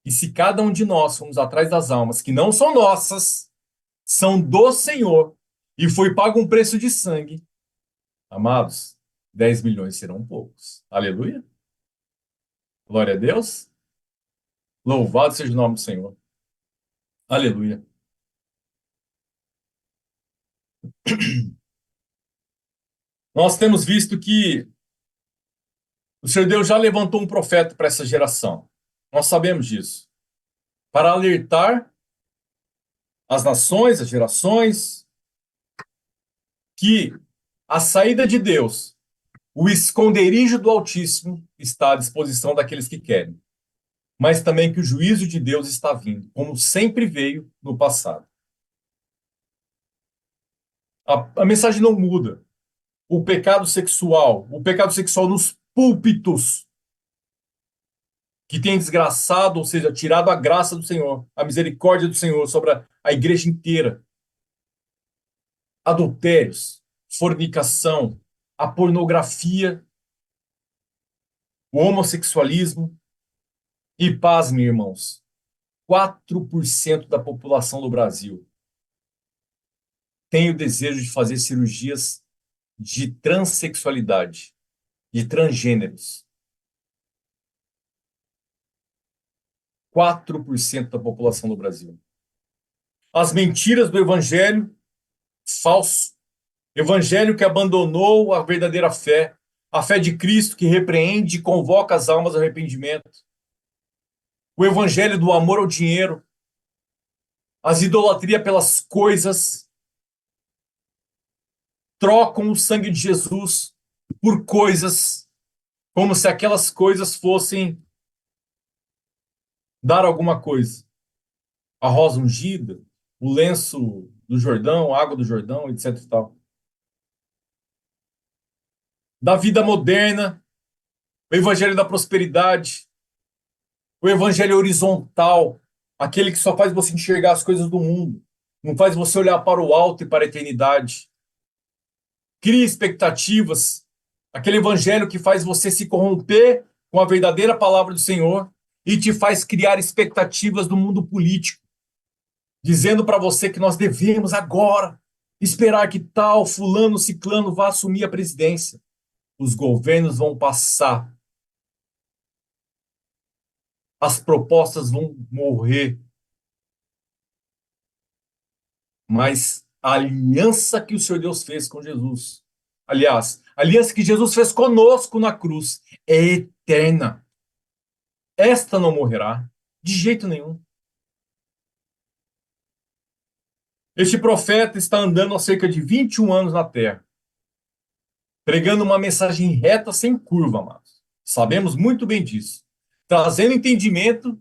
E se cada um de nós formos atrás das almas que não são nossas, são do Senhor, e foi pago um preço de sangue, amados, 10 milhões serão poucos. Aleluia. Glória a Deus. Louvado seja o nome do Senhor. Aleluia. Nós temos visto que o Senhor Deus já levantou um profeta para essa geração. Nós sabemos disso. Para alertar as nações, as gerações, que a saída de Deus, o esconderijo do Altíssimo, está à disposição daqueles que querem. Mas também que o juízo de Deus está vindo, como sempre veio no passado. A mensagem não muda. O pecado sexual nos púlpitos, que tem desgraçado, ou seja, tirado a graça do Senhor, a misericórdia do Senhor sobre a igreja inteira. Adultérios, fornicação, a pornografia, o homossexualismo. E pasme, irmãos, 4% da população do Brasil tem o desejo de fazer cirurgias de transexualidade, de transgêneros. 4% da população do Brasil. As mentiras do evangelho falso. Evangelho que abandonou a verdadeira fé. A fé de Cristo que repreende e convoca as almas ao arrependimento. O evangelho do amor ao dinheiro. As idolatrias pelas coisas. Trocam o sangue de Jesus por coisas, como se aquelas coisas fossem dar alguma coisa. A rosa ungida, o lenço do Jordão, a água do Jordão, etc e tal. Da vida moderna, o evangelho da prosperidade, o evangelho horizontal, aquele que só faz você enxergar as coisas do mundo, não faz você olhar para o alto e para a eternidade. Cria expectativas, aquele evangelho que faz você se corromper com a verdadeira palavra do Senhor e te faz criar expectativas do mundo político, dizendo para você que nós devemos agora esperar que tal fulano, ciclano vá assumir a presidência. Os governos vão passar, as propostas vão morrer, mas a aliança que o Senhor Deus fez com Jesus, aliás, a aliança que Jesus fez conosco na cruz é eterna. Esta não morrerá de jeito nenhum. Este profeta está andando há cerca de 21 anos na terra, pregando uma mensagem reta sem curva, amados. Sabemos muito bem disso. Trazendo entendimento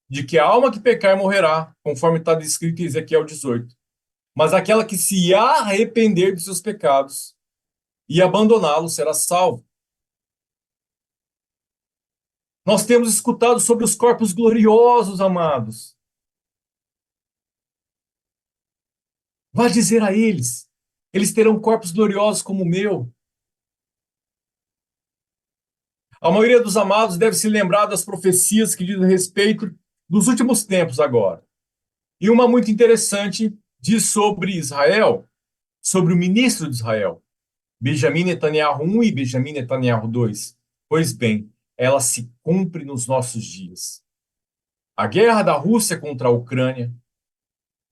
de que a alma que pecar morrerá, conforme está descrito em Ezequiel 18. Mas aquela que se arrepender de seus pecados e abandoná-los será salvo. Nós temos escutado sobre os corpos gloriosos, amados. Vá dizer a eles, eles terão corpos gloriosos como o meu. A maioria dos amados deve se lembrar das profecias que dizem respeito dos últimos tempos agora. E uma muito interessante diz sobre Israel, sobre o ministro de Israel, Benjamin Netanyahu 1 e Benjamin Netanyahu 2. Pois bem, ela se cumpre nos nossos dias. A guerra da Rússia contra a Ucrânia,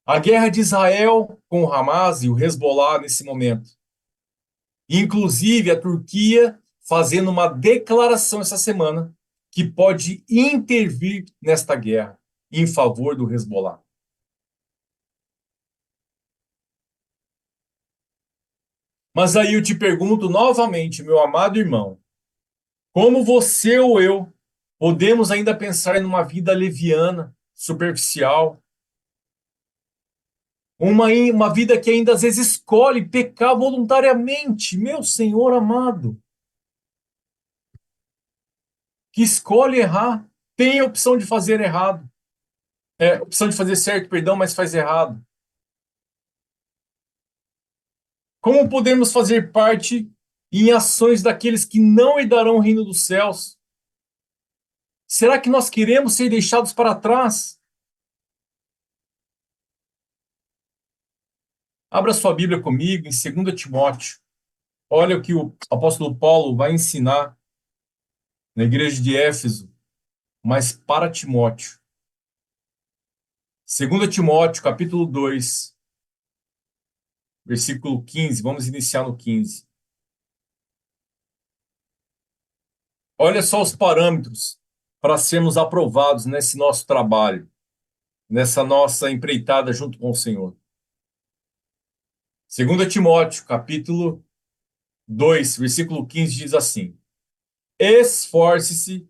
a guerra de Israel com o Hamas e o Hezbollah nesse momento. Inclusive a Turquia fazendo uma declaração essa semana que pode intervir nesta guerra em favor do Hezbollah. Mas aí eu te pergunto novamente, meu amado irmão, como você ou eu podemos ainda pensar em uma vida leviana, superficial, uma vida que ainda às vezes escolhe pecar voluntariamente, meu Senhor amado, que escolhe errar, tem a opção de fazer errado, opção de fazer certo, perdão, mas faz errado. Como podemos fazer parte em ações daqueles que não herdarão o reino dos céus? Será que nós queremos ser deixados para trás? Abra sua Bíblia comigo em 2 Timóteo. Olha o que o apóstolo Paulo vai ensinar na igreja de Éfeso, mas para Timóteo. 2 Timóteo, capítulo 2, versículo 15. Vamos iniciar no 15. Olha só os parâmetros para sermos aprovados nesse nosso trabalho, nessa nossa empreitada junto com o Senhor. 2 Timóteo, capítulo 2, versículo 15 diz assim: esforce-se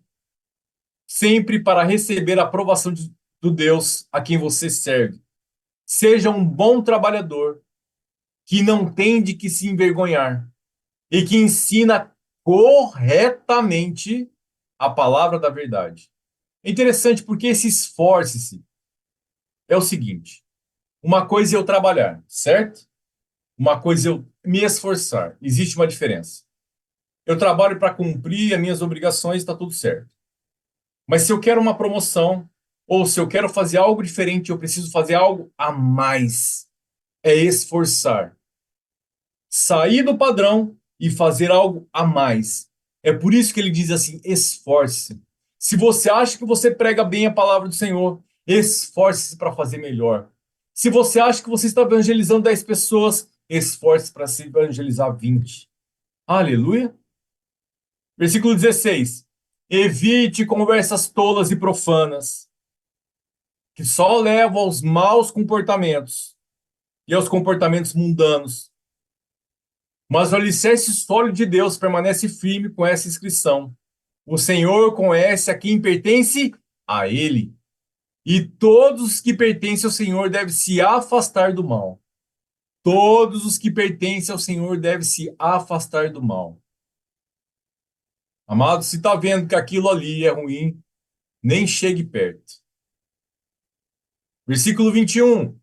sempre para receber a aprovação do Deus a quem você serve. Seja um bom trabalhador, que não tem de que se envergonhar e que ensina corretamente a palavra da verdade. É interessante porque esse esforce-se é o seguinte: uma coisa é eu trabalhar, certo? Uma coisa é eu me esforçar. Existe uma diferença. Eu trabalho para cumprir as minhas obrigações, está tudo certo. Mas se eu quero uma promoção, ou se eu quero fazer algo diferente, eu preciso fazer algo a mais. É esforçar. Sair do padrão e fazer algo a mais. É por isso que ele diz assim: esforce-se. Se você acha que você prega bem a palavra do Senhor, esforce-se para fazer melhor. Se você acha que você está evangelizando 10 pessoas, esforce-se para se evangelizar 20. Aleluia. Versículo 16. Evite conversas tolas e profanas, que só levam aos maus comportamentos e aos comportamentos mundanos. Mas o alicerce sólido de Deus permanece firme com essa inscrição: o Senhor conhece a quem pertence a Ele, e todos os que pertencem ao Senhor devem se afastar do mal. Todos os que pertencem ao Senhor devem se afastar do mal. Amado, se está vendo que aquilo ali é ruim, nem chegue perto. Versículo 21.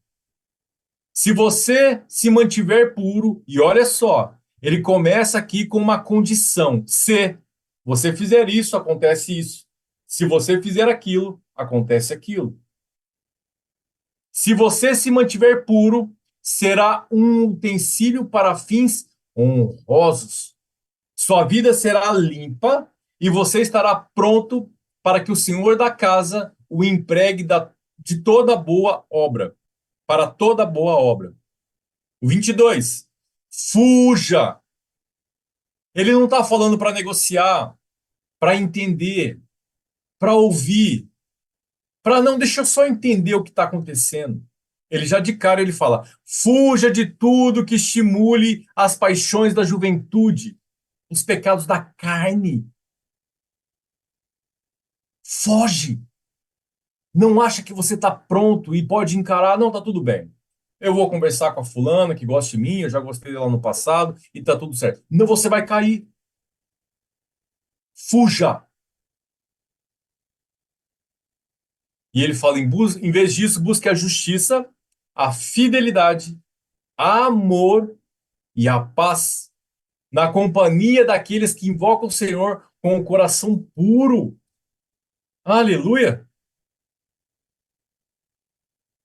Se você se mantiver puro, e olha só, ele começa aqui com uma condição: se você fizer isso, acontece isso. Se você fizer aquilo, acontece aquilo. Se você se mantiver puro, será um utensílio para fins honrosos. Sua vida será limpa e você estará pronto para que o Senhor da casa o empregue de toda boa obra, para toda boa obra. O 22. Fuja. Ele não está falando para negociar, para entender, para ouvir, para não, deixa eu só entender o que está acontecendo. Ele já de cara ele fala: fuja de tudo que estimule as paixões da juventude, os pecados da carne. Foge. Não acha que você está pronto e pode encarar, não, tá tudo bem. Eu vou conversar com a fulana que gosta de mim, eu já gostei dela no passado e tá tudo certo. Não, você vai cair. Fuja. E ele fala: em vez disso, busque a justiça, a fidelidade, amor e a paz, na companhia daqueles que invocam o Senhor com o coração puro. Aleluia!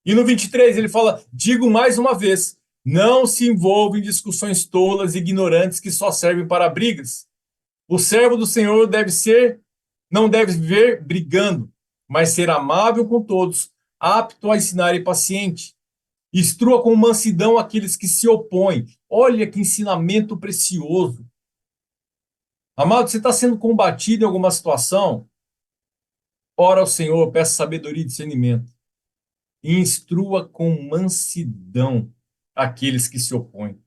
E no 23 ele fala: digo mais uma vez, não se envolva em discussões tolas e ignorantes que só servem para brigas. O servo do Senhor não deve viver brigando, mas ser amável com todos, apto a ensinar e paciente. Instrua com mansidão aqueles que se opõem. Olha que ensinamento precioso. Amado, você está sendo combatido em alguma situação? Ora ao Senhor, peça sabedoria e discernimento. E instrua com mansidão aqueles que se opõem.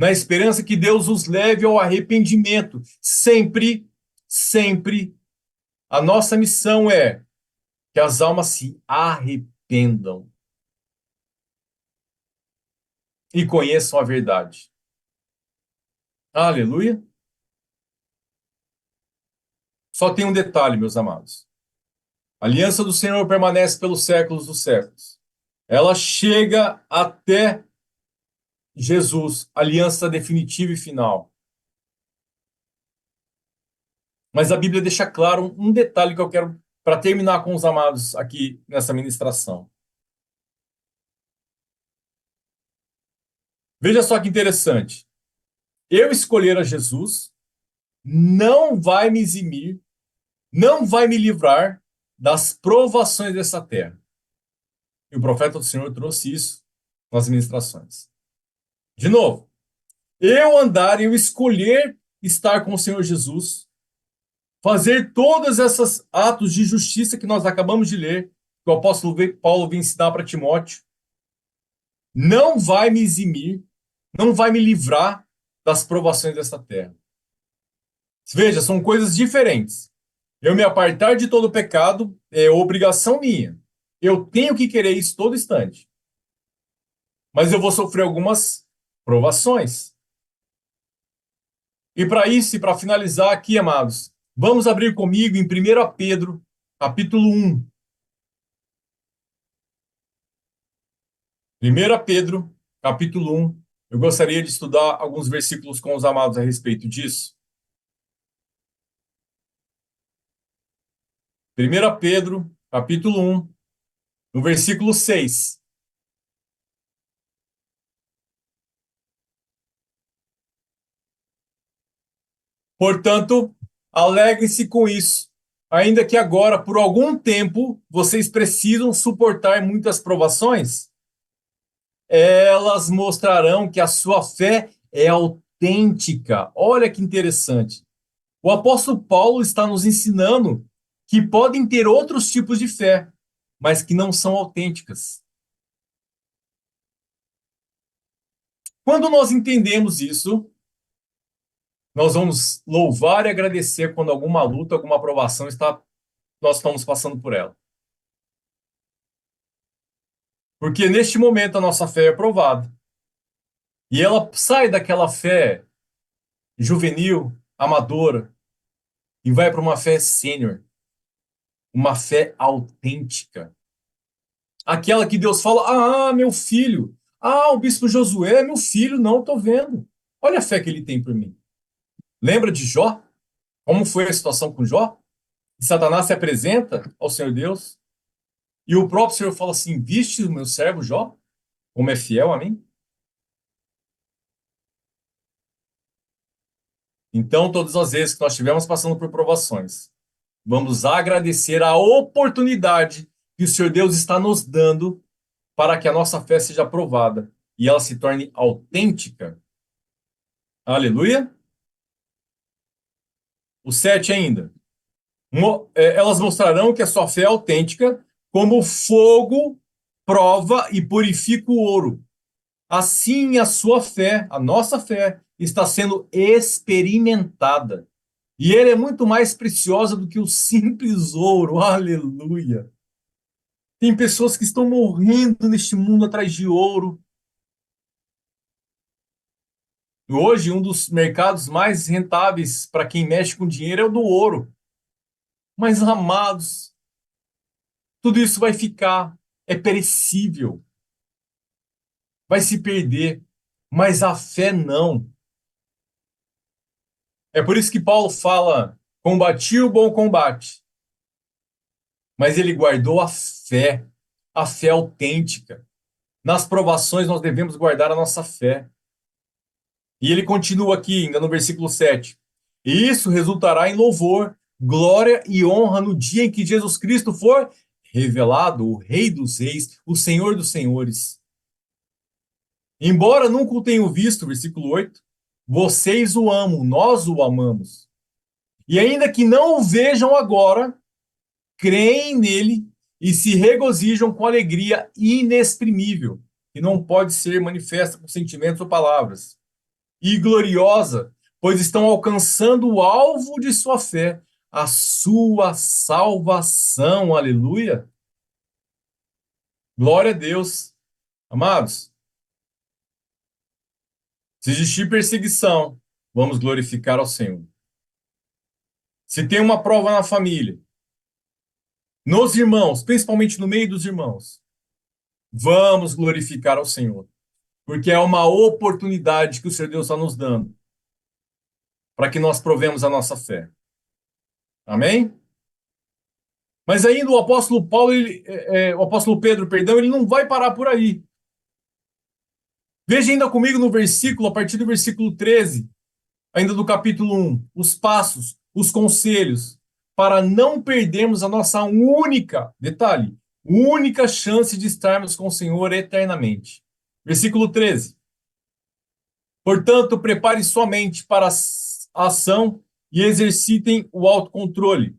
na esperança que Deus os leve ao arrependimento. Sempre, sempre, a nossa missão é que as almas se arrependam e conheçam a verdade. Aleluia. Só tem um detalhe, meus amados. A aliança do Senhor permanece pelos séculos dos séculos. Ela chega até Jesus, aliança definitiva e final. Mas a Bíblia deixa claro um detalhe que eu quero, para terminar com os amados aqui nessa ministração. Veja só que interessante. Eu escolher a Jesus não vai me eximir, não vai me livrar das provações dessa terra. E o profeta do Senhor trouxe isso nas ministrações. De novo, eu andar e eu escolher estar com o Senhor Jesus, fazer todos esses atos de justiça que nós acabamos de ler, que o apóstolo Paulo vem ensinar para Timóteo, não vai me eximir, não vai me livrar das provações dessa terra. Veja, são coisas diferentes. Eu me apartar de todo pecado é obrigação minha. Eu tenho que querer isso todo instante. Mas eu vou sofrer algumas provações. E para isso, e para finalizar aqui, amados, vamos abrir comigo em 1 Pedro, capítulo 1. 1 Pedro, capítulo 1. Eu gostaria de estudar alguns versículos com os amados a respeito disso. 1 Pedro, capítulo 1, no versículo 6. Portanto, alegrem-se com isso, ainda que agora, por algum tempo, vocês precisam suportar muitas provações. Elas mostrarão que a sua fé é autêntica. Olha que interessante. O apóstolo Paulo está nos ensinando que podem ter outros tipos de fé, mas que não são autênticas. Quando nós entendemos isso, nós vamos louvar e agradecer quando alguma luta, alguma aprovação nós estamos passando por ela. Porque neste momento a nossa fé é aprovada. E ela sai daquela fé juvenil, amadora, e vai para uma fé sênior, uma fé autêntica. Aquela que Deus fala: ah, meu filho, ah, o bispo Josué é meu filho, não, estou vendo. Olha a fé que ele tem por mim. Lembra de Jó? Como foi a situação com Jó? E Satanás se apresenta ao Senhor Deus, e o próprio Senhor fala assim: viste o meu servo Jó, como é fiel a mim? Então, todas as vezes que nós estivermos passando por provações, vamos agradecer a oportunidade que o Senhor Deus está nos dando para que a nossa fé seja aprovada e ela se torne autêntica. Aleluia. O 7 ainda. Elas mostrarão que a sua fé é autêntica, como o fogo prova e purifica o ouro. Assim, a sua fé, a nossa fé, está sendo experimentada. E ele é muito mais preciosa do que o simples ouro. Aleluia. Tem pessoas que estão morrendo neste mundo atrás de ouro. Hoje, um dos mercados mais rentáveis para quem mexe com dinheiro é o do ouro. Mas, amados, tudo isso vai ficar, é perecível, vai se perder, mas a fé não. É por isso que Paulo fala: combati o bom combate, mas ele guardou a fé autêntica. Nas provações nós devemos guardar a nossa fé. E ele continua aqui, ainda no versículo 7. E isso resultará em louvor, glória e honra no dia em que Jesus Cristo for revelado, o Rei dos Reis, o Senhor dos Senhores. Embora nunca o tenham visto, versículo 8, vocês o amam, nós o amamos. E ainda que não o vejam agora, creem nele e se regozijam com alegria inexprimível, que não pode ser manifesta com sentimentos ou palavras. e gloriosa, pois estão alcançando o alvo de sua fé, a sua salvação. Aleluia. Glória a Deus. Amados, se existir perseguição, vamos glorificar ao Senhor. Se tem uma prova na família, nos irmãos, principalmente no meio dos irmãos, vamos glorificar ao Senhor, porque é uma oportunidade que o Senhor Deus está nos dando para que nós provemos a nossa fé. Amém? Mas ainda o apóstolo Paulo, o apóstolo Pedro, perdão, ele não vai parar por aí. Veja ainda comigo no versículo, a partir do versículo 13, ainda do capítulo 1, os passos, os conselhos, para não perdermos a nossa única, detalhe, única chance de estarmos com o Senhor eternamente. Versículo 13. Portanto, prepare sua mente para a ação e exercitem o autocontrole.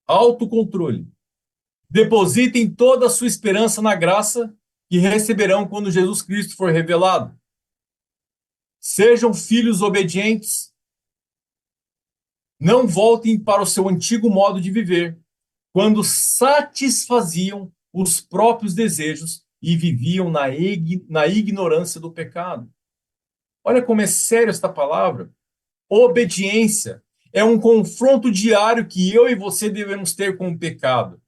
Autocontrole. Depositem toda a sua esperança na graça que receberão quando Jesus Cristo for revelado. Sejam filhos obedientes. Não voltem para o seu antigo modo de viver, quando satisfaziam os próprios desejos e viviam na ignorância do pecado. Olha como é sério esta palavra. Obediência é um confronto diário que eu e você devemos ter com o pecado.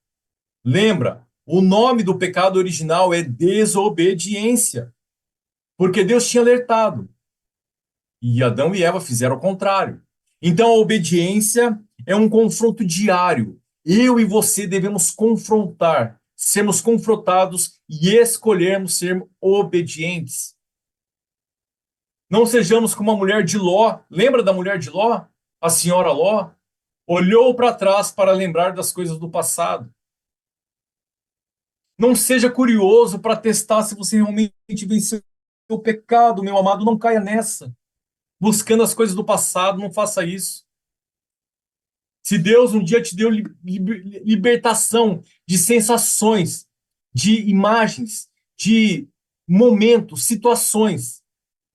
Lembra, o nome do pecado original é desobediência, porque Deus tinha alertado. E Adão e Eva fizeram o contrário. Então, a obediência é um confronto diário. Eu e você devemos confrontar, sermos confrontados e escolhermos ser obedientes. Não sejamos como a mulher de Ló. Lembra da mulher de Ló? A senhora Ló olhou para trás para lembrar das coisas do passado. Não seja curioso para testar se você realmente venceu o pecado, meu amado. Não caia nessa. Buscando as coisas do passado, não faça isso. Se Deus um dia te deu libertação de sensações, de imagens, de momentos, situações,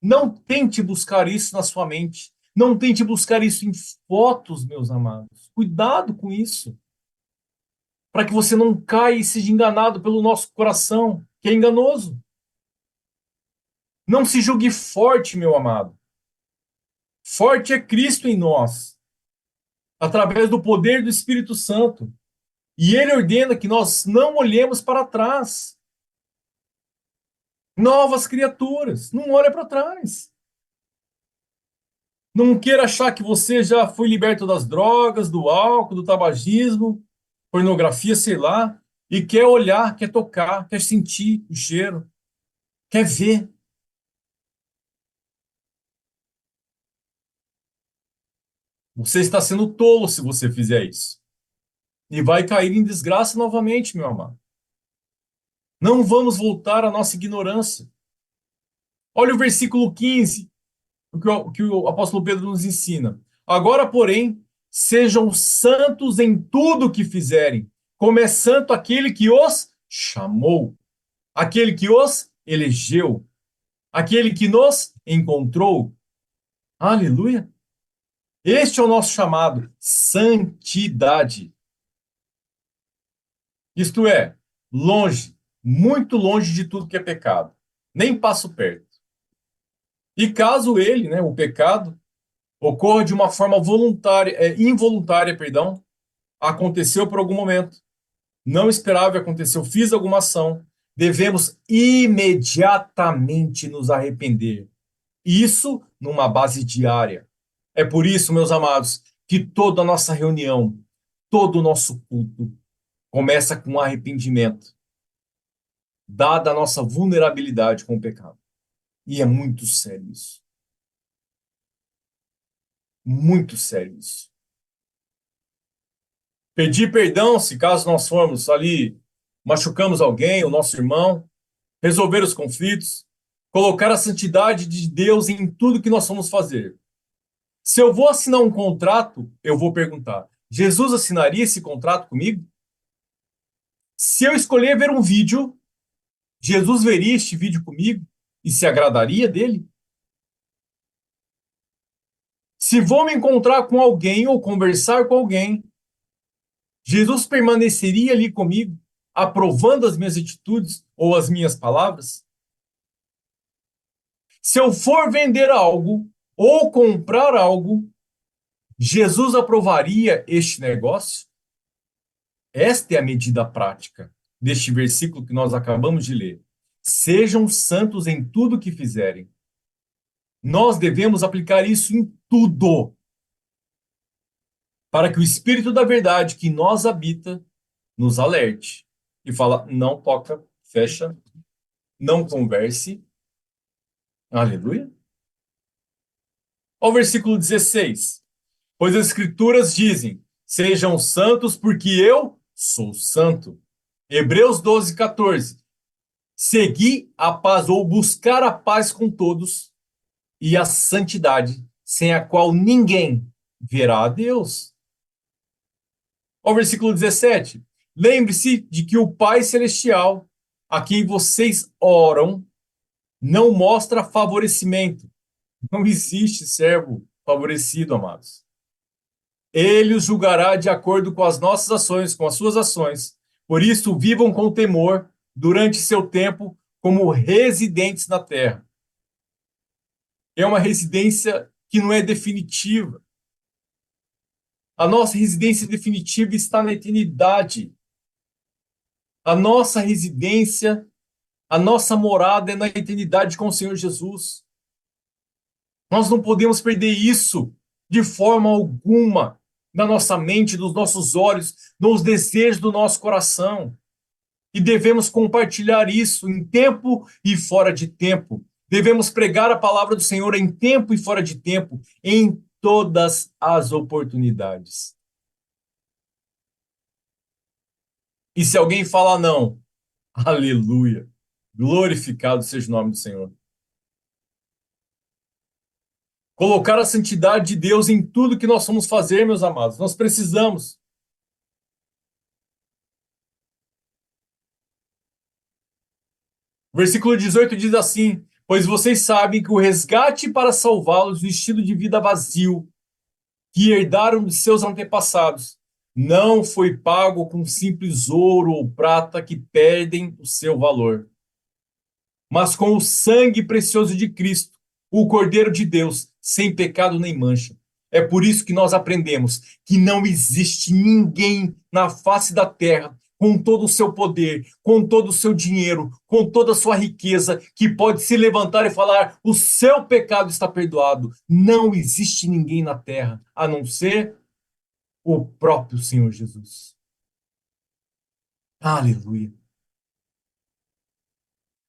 não tente buscar isso na sua mente. Não tente buscar isso em fotos, meus amados. Cuidado com isso. Para que você não caia e seja enganado pelo nosso coração, que é enganoso. Não se julgue forte, meu amado. Forte é Cristo em nós, através do poder do Espírito Santo. E ele ordena que nós não olhemos para trás. Novas criaturas, não olhe para trás. Não queira achar que você já foi liberto das drogas, do álcool, do tabagismo, pornografia, sei lá, e quer olhar, quer tocar, quer sentir o cheiro, quer ver. Você está sendo tolo se você fizer isso. E vai cair em desgraça novamente, meu amado. Não vamos voltar à nossa ignorância. Olha o versículo 15, que o apóstolo Pedro nos ensina. Agora, porém, sejam santos em tudo o que fizerem, como é santo aquele que os chamou, aquele que os elegeu, aquele que nos encontrou. Aleluia! Este é o nosso chamado, santidade. Isto é, longe, muito longe de tudo que é pecado. Nem passo perto. E caso ele, né, o pecado, ocorra de uma forma involuntária, perdão, aconteceu por algum momento, não esperava aconteceu, fiz alguma ação, devemos imediatamente nos arrepender. Isso numa base diária. É por isso, meus amados, que toda a nossa reunião, todo o nosso culto começa com arrependimento, dada a nossa vulnerabilidade com o pecado. E é muito sério isso. Muito sério isso. Pedir perdão se caso nós formos ali, machucamos alguém, o nosso irmão, resolver os conflitos, colocar a santidade de Deus em tudo que nós vamos fazer. Se eu vou assinar um contrato, eu vou perguntar: Jesus assinaria esse contrato comigo? Se eu escolher ver um vídeo, Jesus veria este vídeo comigo? e se agradaria dele? Se vou me encontrar com alguém ou conversar com alguém, Jesus permaneceria ali comigo, aprovando as minhas atitudes ou as minhas palavras? Se eu for vender algo ou comprar algo, Jesus aprovaria este negócio? Esta é a medida prática deste versículo que nós acabamos de ler. Sejam santos em tudo que fizerem. Nós devemos aplicar isso em tudo, para que o Espírito da verdade que em nós habita nos alerte e fala: não toca, fecha, não converse. Aleluia. Ao versículo 16. Pois as Escrituras dizem: sejam santos, porque eu sou santo. Hebreus 12, 14. Segui a paz ou buscar a paz com todos e a santidade, sem a qual ninguém verá a Deus. Ao versículo 17. Lembre-se de que o Pai Celestial, a quem vocês oram, não mostra favorecimento. Não existe servo favorecido, amados. Ele os julgará de acordo com as nossas ações, com as suas ações. Por isso, vivam com temor durante seu tempo como residentes na terra. É uma residência que não é definitiva. A nossa residência definitiva está na eternidade. A nossa residência, a nossa morada é na eternidade com o Senhor Jesus. Nós não podemos perder isso de forma alguma na nossa mente, nos nossos olhos, nos desejos do nosso coração. E devemos compartilhar isso em tempo e fora de tempo. Devemos pregar a palavra do Senhor em tempo e fora de tempo, em todas as oportunidades. E se alguém falar não, aleluia, glorificado seja o nome do Senhor. Colocar a santidade de Deus em tudo que nós vamos fazer, meus amados. Nós precisamos. O versículo 18 diz assim: pois vocês sabem que o resgate para salvá-los do estilo de vida vazio que herdaram de seus antepassados não foi pago com simples ouro ou prata que perdem o seu valor, mas com o sangue precioso de Cristo, o Cordeiro de Deus, sem pecado nem mancha. É por isso que nós aprendemos que não existe ninguém na face da terra, com todo o seu poder, com todo o seu dinheiro, com toda a sua riqueza, que pode se levantar e falar: o seu pecado está perdoado. Não existe ninguém na terra, a não ser o próprio Senhor Jesus. Aleluia.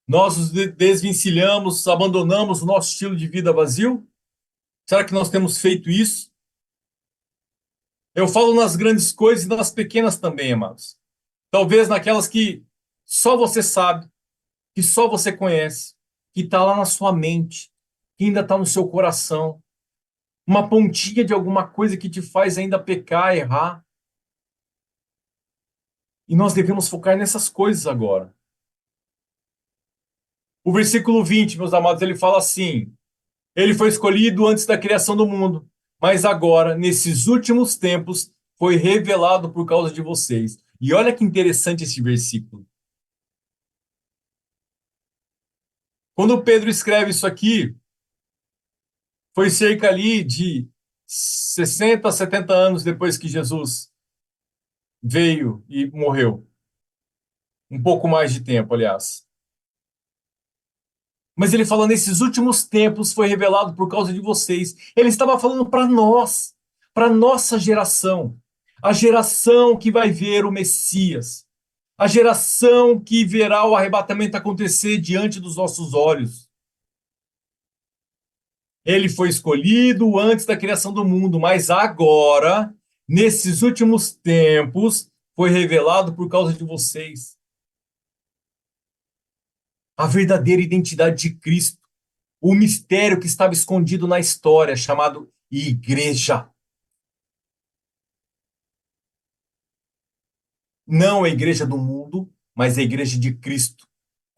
Nós nos desvencilhamos, abandonamos o nosso estilo de vida vazio? Será que nós temos feito isso? Eu falo nas grandes coisas e nas pequenas também, amados. Talvez naquelas que só você sabe, que só você conhece, que está lá na sua mente, que ainda está no seu coração. Uma pontinha de alguma coisa que te faz ainda pecar, errar. E nós devemos focar nessas coisas agora. O versículo 20, meus amados, ele fala assim: ele foi escolhido antes da criação do mundo, mas agora, nesses últimos tempos, foi revelado por causa de vocês. E olha que interessante esse versículo. Quando Pedro escreve isso aqui, foi cerca ali de 60, 70 anos depois que Jesus veio e morreu. Um pouco mais de tempo, aliás. Mas ele fala: nesses últimos tempos foi revelado por causa de vocês. Ele estava falando para nós, para nossa geração. A geração que vai ver o Messias. A geração que verá o arrebatamento acontecer diante dos nossos olhos. Ele foi escolhido antes da criação do mundo, mas agora, nesses últimos tempos, foi revelado por causa de vocês. A verdadeira identidade de Cristo, o mistério que estava escondido na história, chamado igreja. Não a igreja do mundo, mas a igreja de Cristo.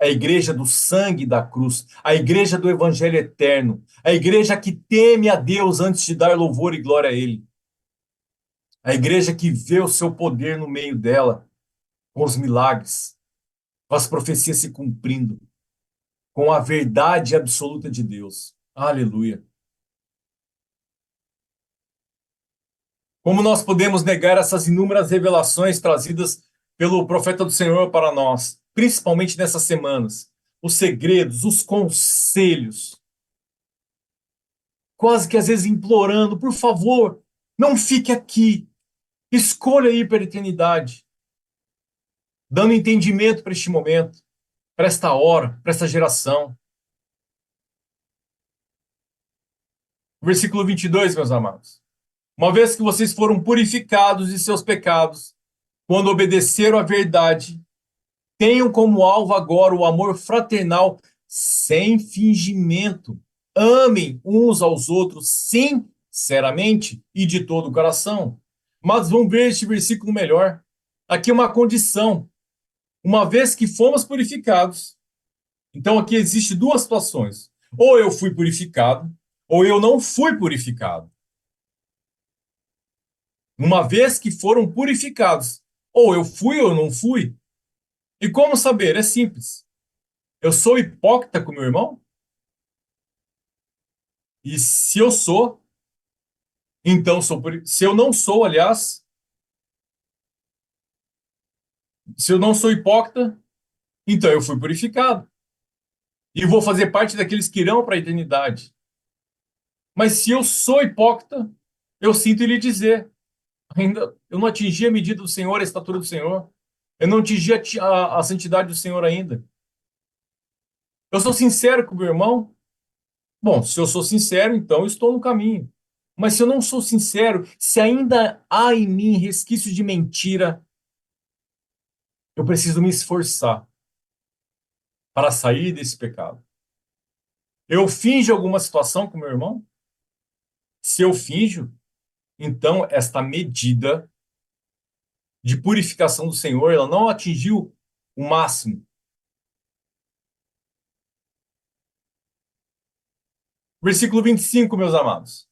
A igreja do sangue da cruz, a igreja do evangelho eterno, a igreja que teme a Deus antes de dar louvor e glória a Ele, a igreja que vê o seu poder no meio dela, com os milagres, com as profecias se cumprindo, com a verdade absoluta de Deus. Aleluia. Como nós podemos negar essas inúmeras revelações trazidas pelo profeta do Senhor para nós, principalmente nessas semanas? Os segredos, os conselhos, quase que às vezes implorando, por favor, não fique aqui, escolha ir para a eternidade, dando entendimento para este momento, para esta hora, para esta geração. Versículo 22, meus amados. Uma vez que vocês foram purificados de seus pecados, quando obedeceram à verdade, tenham como alvo agora o amor fraternal sem fingimento. Amem uns aos outros sinceramente e de todo o coração. Mas vamos ver este versículo melhor. Aqui é uma condição. Uma vez que fomos purificados, então aqui existe duas situações. Ou eu fui purificado, ou eu não fui purificado. Uma vez que foram purificados, ou eu fui ou eu não fui. E como saber? É simples. Eu sou hipócrita com meu irmão? E se eu sou, então sou se eu não sou, aliás, se eu não sou hipócrita, então eu fui purificado e vou fazer parte daqueles que irão para a eternidade. Mas se eu sou hipócrita, eu sinto lhe dizer, ainda eu não atingi a medida do Senhor, a estatura do Senhor. Eu não atingi a santidade do Senhor ainda. Eu sou sincero com o meu irmão. Bom, se eu sou sincero, então eu estou no caminho. Mas se eu não sou sincero, se ainda há em mim resquício de mentira, eu preciso me esforçar para sair desse pecado. Eu finjo alguma situação com meu irmão? Se eu finjo, então esta medida de purificação do Senhor, ela não atingiu o máximo. Versículo 25, meus amados.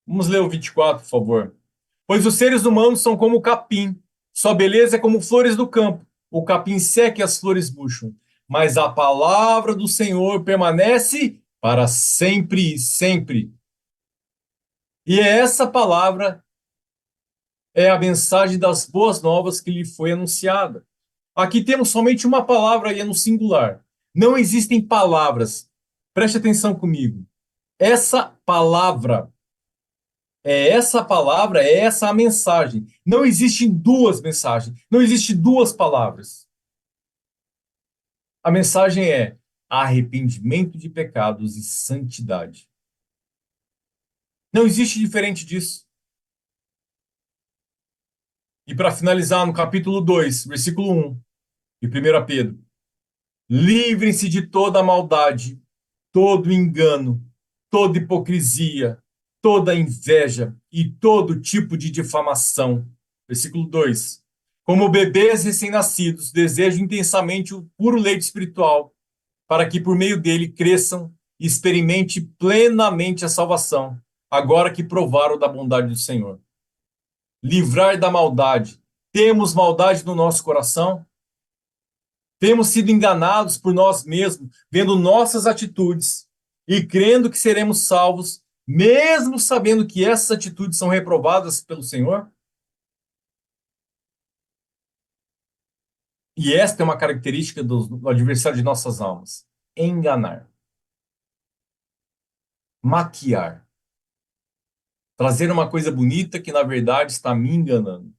Vamos ler o 24, por favor. Pois os seres humanos são como o capim, sua beleza é como flores do campo. O capim seca e as flores murcham, mas a palavra do Senhor permanece para sempre e sempre. E essa palavra é a mensagem das boas novas que lhe foi anunciada. Aqui temos somente uma palavra e é no singular. Não existem palavras. Preste atenção comigo. Essa palavra, é essa a mensagem. Não existem duas mensagens, não existem duas palavras. A mensagem é arrependimento de pecados e santidade. Não existe diferente disso. E para finalizar, no capítulo 2, versículo 1, de 1 Pedro. Livrem-se de toda maldade, todo engano, toda hipocrisia, toda inveja e todo tipo de difamação. Versículo 2. Como bebês recém-nascidos, desejo intensamente o puro leite espiritual, para que por meio dele cresçam e experimente plenamente a salvação, agora que provaram da bondade do Senhor. Livrar da maldade. Temos maldade no nosso coração? Temos sido enganados por nós mesmos, vendo nossas atitudes e crendo que seremos salvos, mesmo sabendo que essas atitudes são reprovadas pelo Senhor? E esta é uma característica do adversário de nossas almas: enganar, maquiar, trazer uma coisa bonita que na verdade está me enganando.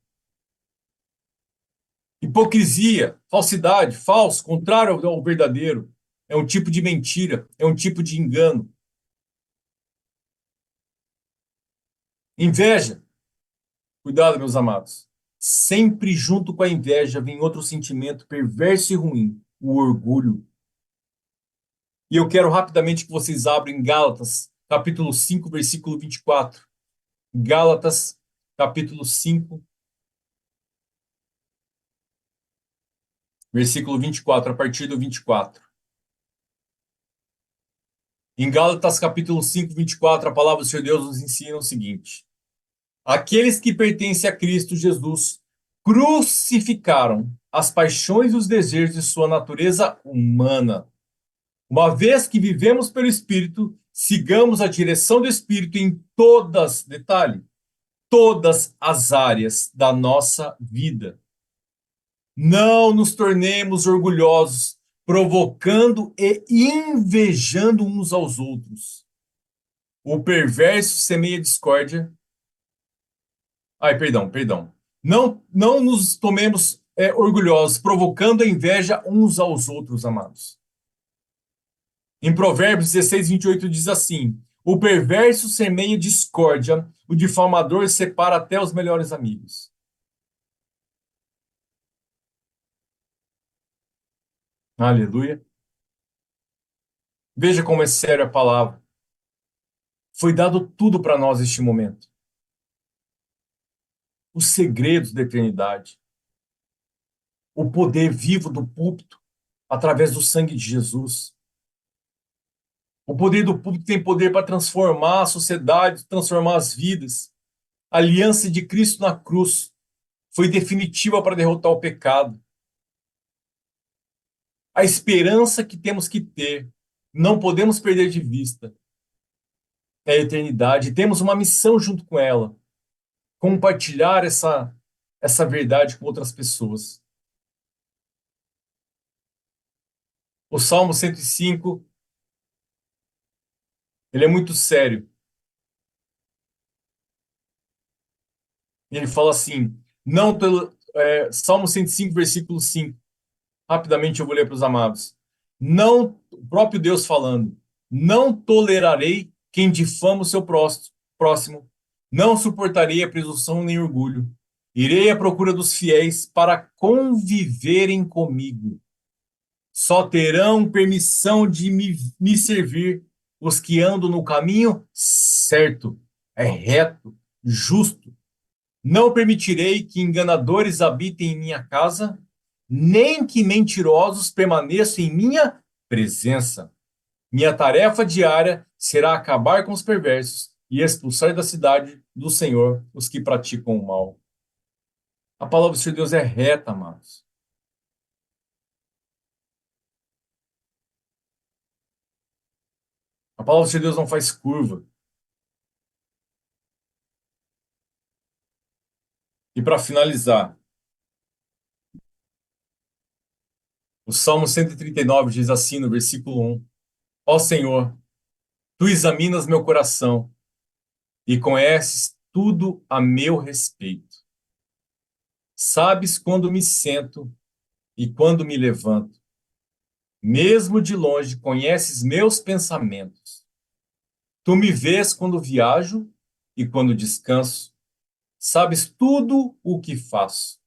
Hipocrisia, falsidade, falso, contrário ao verdadeiro. É um tipo de mentira, é um tipo de engano. Inveja, cuidado, meus amados. Sempre junto com a inveja vem outro sentimento perverso e ruim, o orgulho. E eu quero rapidamente que vocês abram em Gálatas, capítulo 5, versículo 24. Gálatas, capítulo 5, Versículo 24, a partir do 24. Em Gálatas capítulo 5, 24, a palavra do Senhor Deus nos ensina o seguinte: aqueles que pertencem a Cristo Jesus crucificaram as paixões e os desejos de sua natureza humana. Uma vez que vivemos pelo Espírito, sigamos a direção do Espírito em todas, detalhe, todas as áreas da nossa vida. Não nos tornemos orgulhosos, provocando e invejando uns aos outros. O perverso semeia discórdia. Ai, perdão. Não nos tomemos orgulhosos, provocando a inveja uns aos outros, amados. Em Provérbios 16, 28 diz assim: o perverso semeia discórdia, o difamador separa até os melhores amigos. Aleluia. Veja como é séria a palavra. Foi dado tudo para nós neste momento. Os segredos da eternidade. O poder vivo do púlpito, através do sangue de Jesus. O poder do púlpito tem poder para transformar a sociedade, transformar as vidas. A aliança de Cristo na cruz foi definitiva para derrotar o pecado. A esperança que temos que ter, não podemos perder de vista, é a eternidade. Temos uma missão junto com ela, compartilhar essa verdade com outras pessoas. O Salmo 105, ele é muito sério. Ele fala assim, Salmo 105, versículo 5. Rapidamente eu vou ler para os amados. Não, o próprio Deus falando, não tolerarei quem difama o seu próximo, não suportarei a presunção nem orgulho. Irei à procura dos fiéis para conviverem comigo. Só terão permissão de me servir os que andam no caminho certo, é reto, justo. Não permitirei que enganadores habitem em minha casa, nem que mentirosos permaneçam em minha presença. Minha tarefa diária será acabar com os perversos e expulsar da cidade do Senhor os que praticam o mal. A palavra do Senhor Deus é reta, amados. A palavra do Senhor Deus não faz curva. E para finalizar, o Salmo 139 diz assim no versículo 1: ó Senhor, tu examinas meu coração e conheces tudo a meu respeito. Sabes quando me sento e quando me levanto. Mesmo de longe conheces meus pensamentos. Tu me vês quando viajo e quando descanso. Sabes tudo o que faço.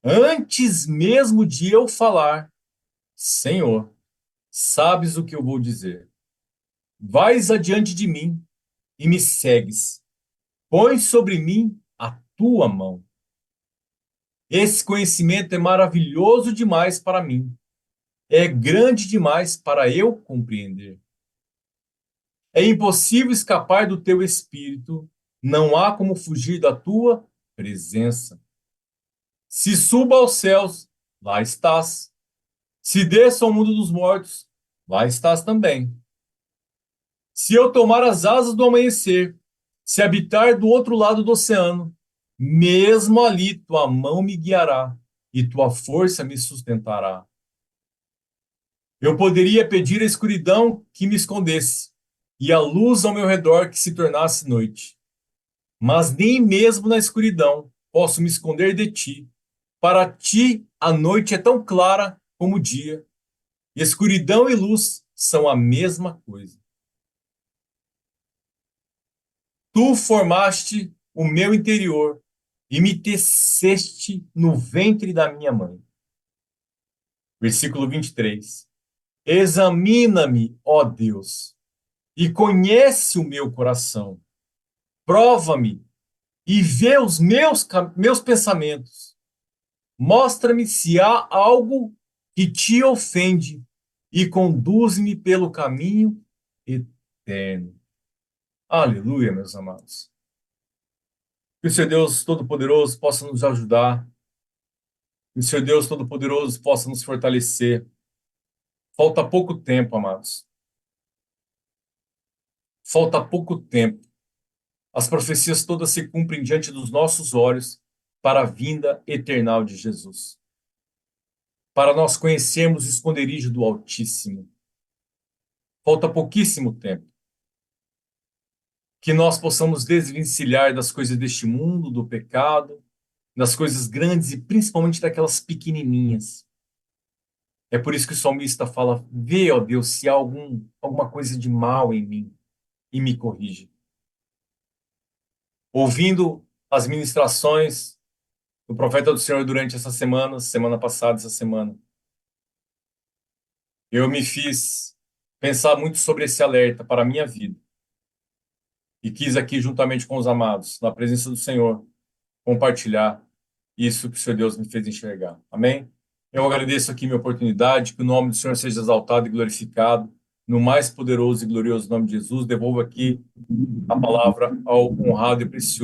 Antes mesmo de eu falar, Senhor, sabes o que eu vou dizer. Vais adiante de mim e me segues. Põe sobre mim a tua mão. Esse conhecimento é maravilhoso demais para mim. É grande demais para eu compreender. É impossível escapar do teu espírito. Não há como fugir da tua presença. Se suba aos céus, lá estás. Se desça ao mundo dos mortos, lá estás também. Se eu tomar as asas do amanhecer, se habitar do outro lado do oceano, mesmo ali tua mão me guiará e tua força me sustentará. Eu poderia pedir a escuridão que me escondesse e a luz ao meu redor que se tornasse noite. Mas nem mesmo na escuridão posso me esconder de ti. Para ti, a noite é tão clara como o dia. Escuridão e luz são a mesma coisa. Tu formaste o meu interior e me teceste no ventre da minha mãe. Versículo 23. Examina-me, ó Deus, e conhece o meu coração. Prova-me e vê os meus pensamentos. Mostra-me se há algo que te ofende e conduz-me pelo caminho eterno. Aleluia, meus amados. Que o Senhor Deus Todo-Poderoso possa nos ajudar. Que o Senhor Deus Todo-Poderoso possa nos fortalecer. Falta pouco tempo, amados. Falta pouco tempo. As profecias todas se cumprem diante dos nossos olhos para a vinda eternal de Jesus. Para nós conhecermos o esconderijo do Altíssimo. Falta pouquíssimo tempo. Que nós possamos desvencilhar das coisas deste mundo, do pecado, das coisas grandes e principalmente daquelas pequenininhas. É por isso que o salmista fala: vê, ó Deus, se há alguma coisa de mal em mim e me corrige. Ouvindo as ministrações do profeta do Senhor durante essa semana passada, essa semana, eu me fiz pensar muito sobre esse alerta para a minha vida. E quis aqui, juntamente com os amados, na presença do Senhor, compartilhar isso que o Senhor Deus me fez enxergar. Amém? Eu agradeço aqui minha oportunidade, que o nome do Senhor seja exaltado e glorificado, no mais poderoso e glorioso nome de Jesus. Devolvo aqui a palavra ao honrado e precioso